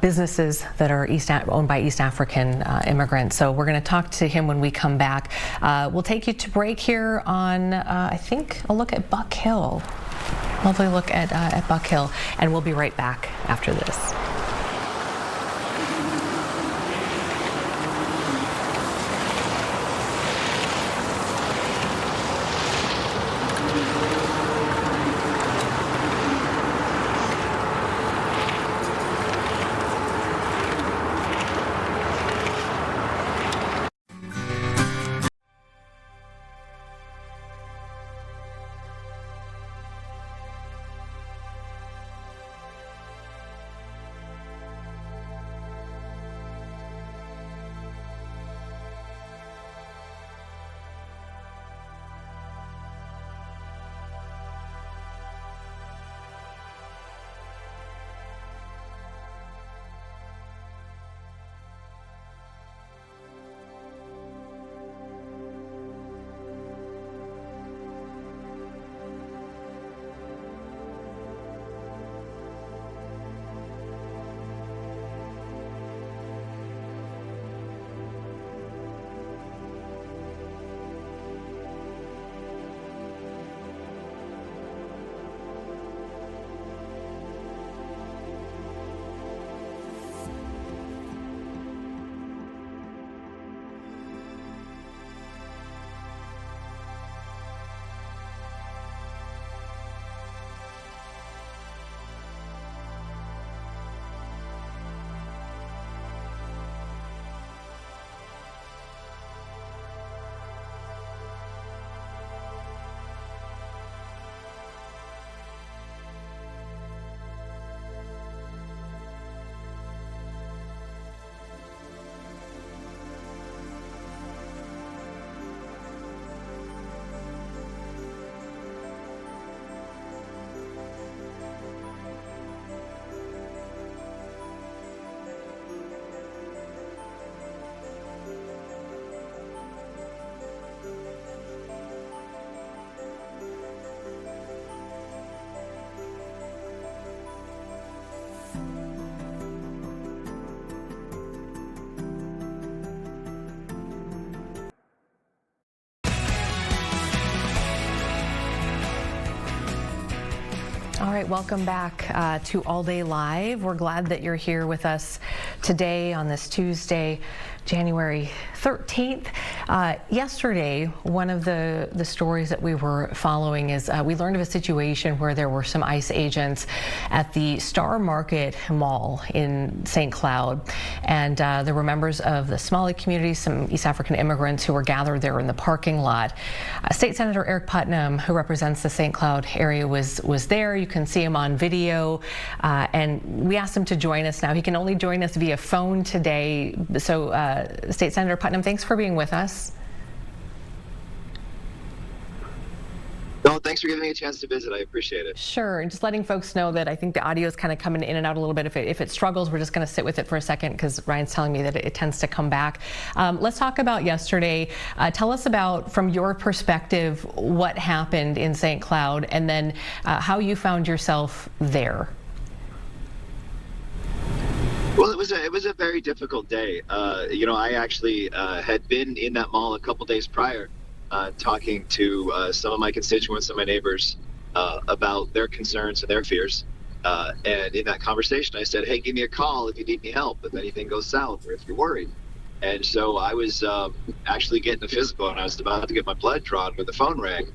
businesses that are owned by East African immigrants. So we're going to talk to him when we come back. We'll take you to break here on, I think, a look at Buck Hill. Lovely look at Buck Hill, and we'll be right back after this. All right, welcome back to All Day Live. We're glad that you're here with us today on this Tuesday, January 13th. Yesterday, one of the stories that we were following is we learned of a situation where there were some ICE agents at the Star Market Mall in St. Cloud, and there were members of the Somali community, some East African immigrants who were gathered there in the parking lot. State Senator Eric Putnam, who represents the St. Cloud area, was there. You can see him on video, and we asked him to join us now. He can only join us via phone today. So State Senator Putnam, thanks for being with us. No, thanks for giving me a chance to visit. I appreciate it. Sure, and just letting folks know that I think the audio is kind of coming in and out a little bit. If it struggles, we're just going to sit with it for a second because Ryan's telling me that it tends to come back. Let's talk about yesterday. Tell us about, from your perspective, what happened in St. Cloud, and then how you found yourself there. Well, it was a very difficult day. I actually had been in that mall a couple days prior, talking to some of my constituents and my neighbors about their concerns and their fears. And in that conversation, I said, hey, give me a call if you need any help, if anything goes south or if you're worried. And so I was actually getting a physical, and I was about to get my blood drawn when the phone rang.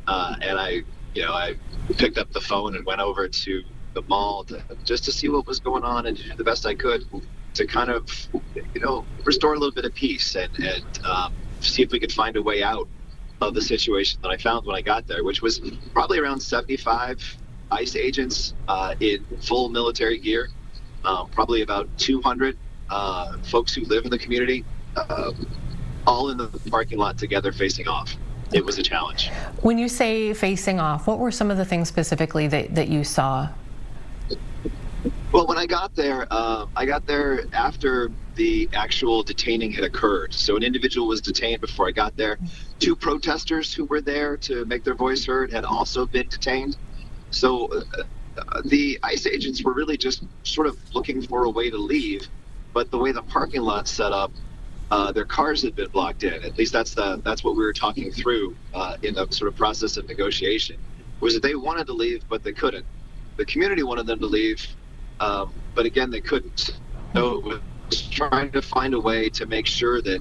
And I picked up the phone and went over to the mall just to see what was going on and to do the best I could to kind of, restore a little bit of peace and see if we could find a way out of the situation that I found when I got there, which was probably around 75 ICE agents in full military gear, probably about 200 folks who live in the community, all in the parking lot together facing off. It was a challenge. When you say facing off, what were some of the things specifically that you saw? Well, when I got there after the actual detaining had occurred. So an individual was detained before I got there. 2 protesters who were there to make their voice heard had also been detained. So the ICE agents were really just sort of looking for a way to leave. But the way the parking lot's set up, their cars had been blocked in. At least that's what we were talking through in the sort of process of negotiation, was that they wanted to leave, but they couldn't. The community wanted them to leave, but again, they couldn't. So it was trying to find a way to make sure that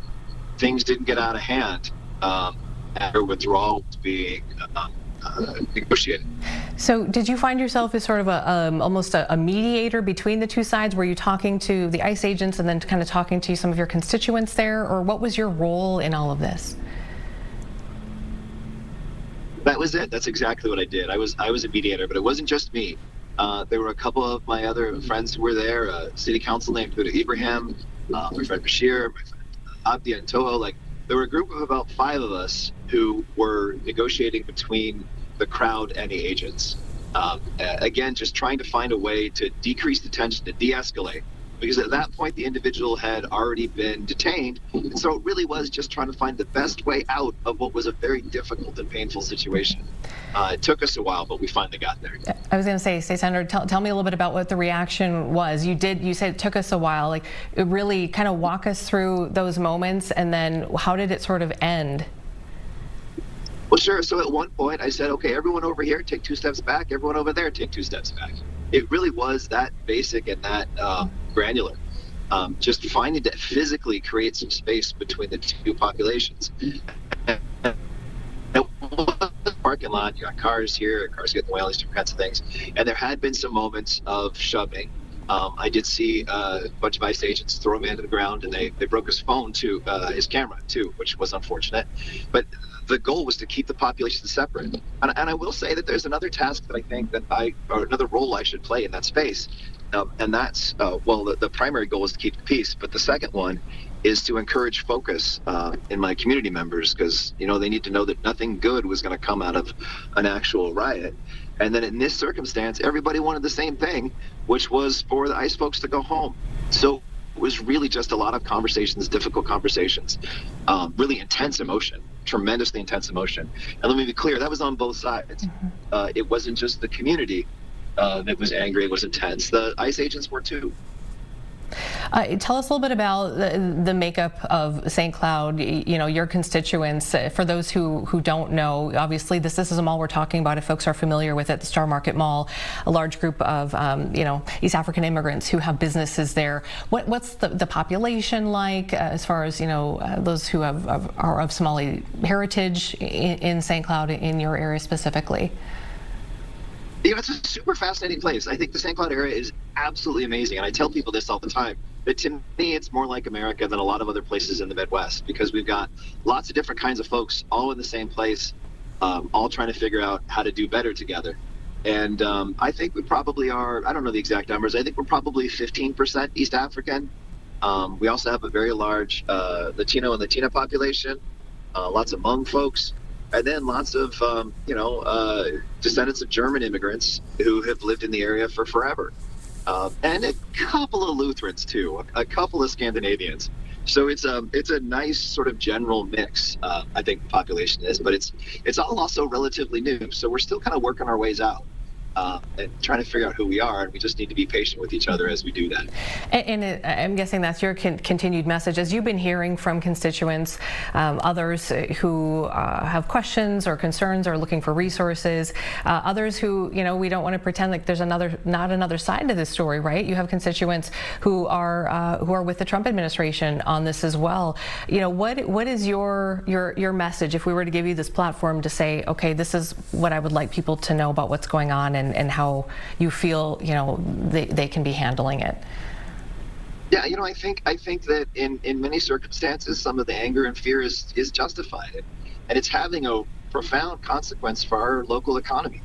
things didn't get out of hand after withdrawal was being negotiated. So did you find yourself as sort of almost a mediator between the two sides? Were you talking to the ICE agents and then kind of talking to some of your constituents there, or what was your role in all of this? That was it. That's exactly what I did. I was a mediator, but it wasn't just me. There were a couple of my other friends who were there. City council named Huda Ibrahim, my friend Bashir, my friend Abdi and Toho. Like, there were a group of about 5 of us who were negotiating between the crowd and the agents. Again, just trying to find a way to decrease the tension, to de-escalate. Because at that point, the individual had already been detained. And so it really was just trying to find the best way out of what was a very difficult and painful situation. It took us a while, but we finally got there. I was going to say, State Senator, tell me a little bit about what the reaction was. You said it took us a while. Like, it really kind of walk us through those moments, and then how did it sort of end? Well, sure. So at one point I said, okay, everyone over here, take 2 steps back. Everyone over there, take 2 steps back. It really was that basic and that granular. Just finding to physically create some space between the 2 populations. Parking lot, you got cars here, cars getting away, all these different kinds of things. And there had been some moments of shoving. I did see a bunch of ICE agents throw him into the ground, and they broke his phone too, his camera too, which was unfortunate. But the goal was to keep the population separate. And I will say that there's another task that I think that or another role I should play in that space. And that's, well, the primary goal is to keep the peace, but the second one is to encourage focus in my community members, because, you know, they need to know that nothing good was going to come out of an actual riot. And then in this circumstance, everybody wanted the same thing, which was for the ICE folks to go home. So it was really just a lot of conversations, difficult conversations, really intense emotion, tremendously intense emotion. And let me be clear, that was on both sides. It wasn't just the community that was angry, it was intense. The ICE agents were too. Tell us a little bit about the makeup of St. Cloud, you know, your constituents. For those who don't know, obviously this is a mall we're talking about. If folks are familiar with it, the Star Market Mall, a large group of, you know, East African immigrants who have businesses there. What's the population like as far as, you know, those who are of Somali heritage in St. Cloud, in your area specifically? You know, it's a super fascinating place. I think the St. Cloud area is absolutely amazing. And I tell people this all the time, that to me, it's more like America than a lot of other places in the Midwest, because we've got lots of different kinds of folks all in the same place, all trying to figure out how to do better together. And I think we probably are, I don't know the exact numbers, I think we're probably 15% East African. We also have a very large Latino and Latina population, lots of Hmong folks. And then lots of, you know, descendants of German immigrants who have lived in the area for forever. And a couple of Lutherans, too, a couple of Scandinavians. So it's a nice sort of general mix, I think the population is. But it's all also relatively new. So we're still kind of working our ways out. And trying to figure out who we are, and we just need to be patient with each other as we do that. And I'm guessing that's your continued message, as you've been hearing from constituents, others who have questions or concerns or looking for resources, others who, you know, we don't want to pretend like there's not another side to this story, right? You have constituents who are with the Trump administration on this as well. You know, what is your message if we were to give you this platform to say, okay, this is what I would like people to know about what's going on, and how you feel, you know, they can be handling it? Yeah, I think that in many circumstances, some of the anger and fear is justified, and it's having a profound consequence for our local economy.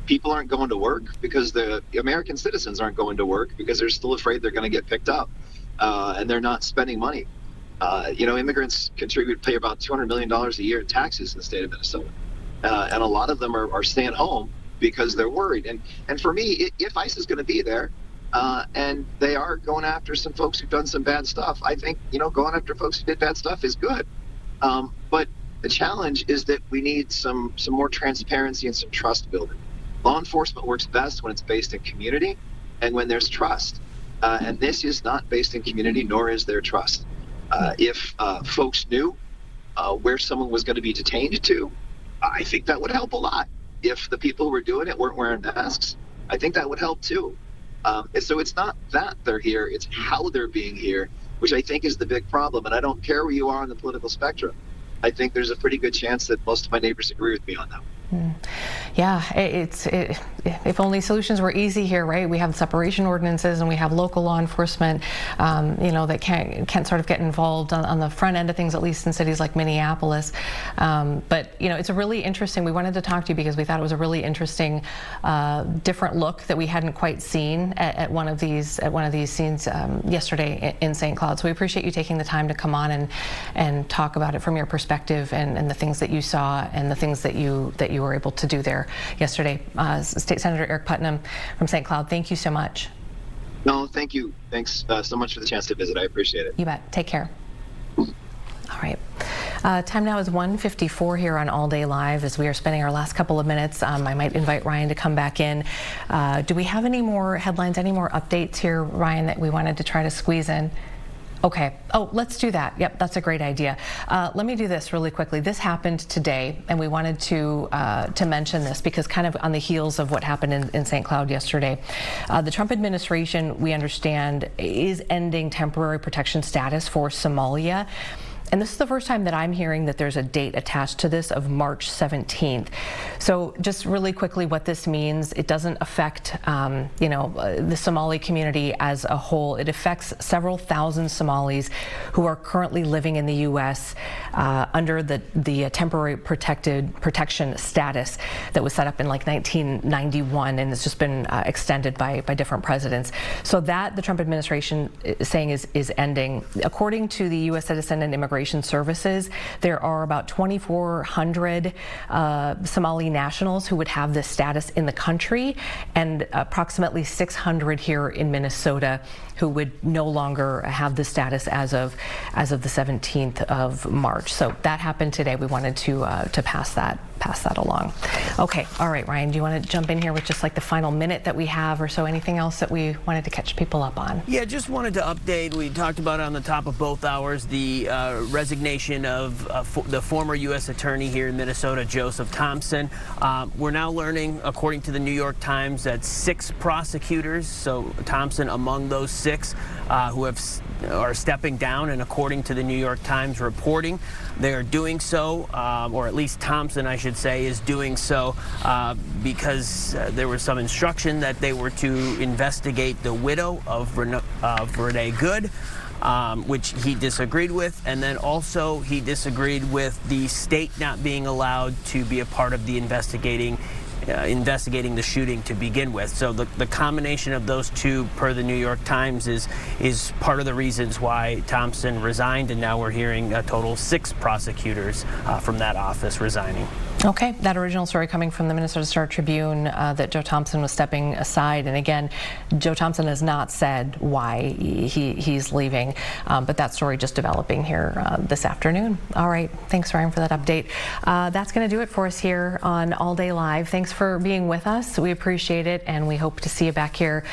People aren't going to work because the American citizens aren't going to work because they're still afraid they're going to get picked up, and they're not spending money. Immigrants pay about $200 million a year in taxes in the state of Minnesota, and a lot of them are staying home because they're worried. And for me, if ICE is going to be there, and they are going after some folks who've done some bad stuff, I think going after folks who did bad stuff is good. But the challenge is that we need some more transparency and some trust building. Law enforcement works best when it's based in community and when there's trust. And this is not based in community, nor is there trust. If folks knew where someone was going to be detained to, I think that would help a lot. If the people who were doing it weren't wearing masks, I think that would help too. So it's not that they're here, it's how they're being here, which I think is the big problem. And I don't care where you are on the political spectrum. I think there's a pretty good chance that most of my neighbors agree with me on that. Yeah, if only solutions were easy here, right? We have separation ordinances and we have local law enforcement, that can't sort of get involved on the front end of things, at least in cities like Minneapolis. But it's a really interesting. We wanted to talk to you because we thought it was a really interesting, different look that we hadn't quite seen at one of these scenes yesterday in St. Cloud. So we appreciate you taking the time to come on and talk about it from your perspective and the things that you saw and the things that you were able to do there yesterday. State Senator Eric Putnam from St. Cloud, thank you so much. No, thank you. Thanks so much for the chance to visit. I appreciate it. You bet. Take care. All right. Time now is 1:54 here on All Day Live as we are spending our last couple of minutes. I might invite Ryan to come back in. Do we have any more headlines, any more updates here, Ryan, that we wanted to try to squeeze in? Okay. Oh, let's do that. Yep, that's a great idea. Let me do this really quickly. This happened today, and we wanted to mention this because kind of on the heels of what happened in St. Cloud yesterday. The Trump administration, we understand, is ending temporary protection status for Somalia. And this is the first time that I'm hearing that there's a date attached to this of March 17th. So just really quickly what this means, it doesn't affect, the Somali community as a whole. It affects several thousand Somalis who are currently living in the U.S. Under the temporary protection status that was set up in like 1991, and it's just been extended by different presidents. So that the Trump administration is saying is ending. According to the U.S. Citizen and Immigration Services, there are about 2,400 Somali nationals who would have this status in the country, and approximately 600 here in Minnesota who would no longer have the status as of the 17th of March. So that happened today. We wanted to pass that along. Okay, all right, Ryan, do you want to jump in here with just like the final minute that we have or so? Anything else that we wanted to catch people up on? Yeah, just wanted to update. We talked about it on the top of both hours, the resignation of the former U.S. attorney here in Minnesota, Joseph Thompson. We're now learning, according to the New York Times, that 6 prosecutors, so Thompson among those 6, who are stepping down, and according to the New York Times reporting, they are doing so, or at least Thompson, I should say, is doing so because there was some instruction that they were to investigate the widow of Renee Good, which he disagreed with, and then also he disagreed with the state not being allowed to be a part of the investigating the shooting to begin with. So the combination of those two, per the New York Times, is part of the reasons why Thompson resigned, and now we're hearing a total 6 prosecutors from that office resigning. Okay, that original story coming from the Minnesota Star Tribune that Joe Thompson was stepping aside, and again, Joe Thompson has not said why he's leaving, but that story just developing here this afternoon. All right, thanks, Ryan, for that update. That's going to do it for us here on All Day Live. Thanks for being with us. We appreciate it, and we hope to see you back here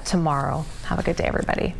tomorrow. Have a good day, everybody.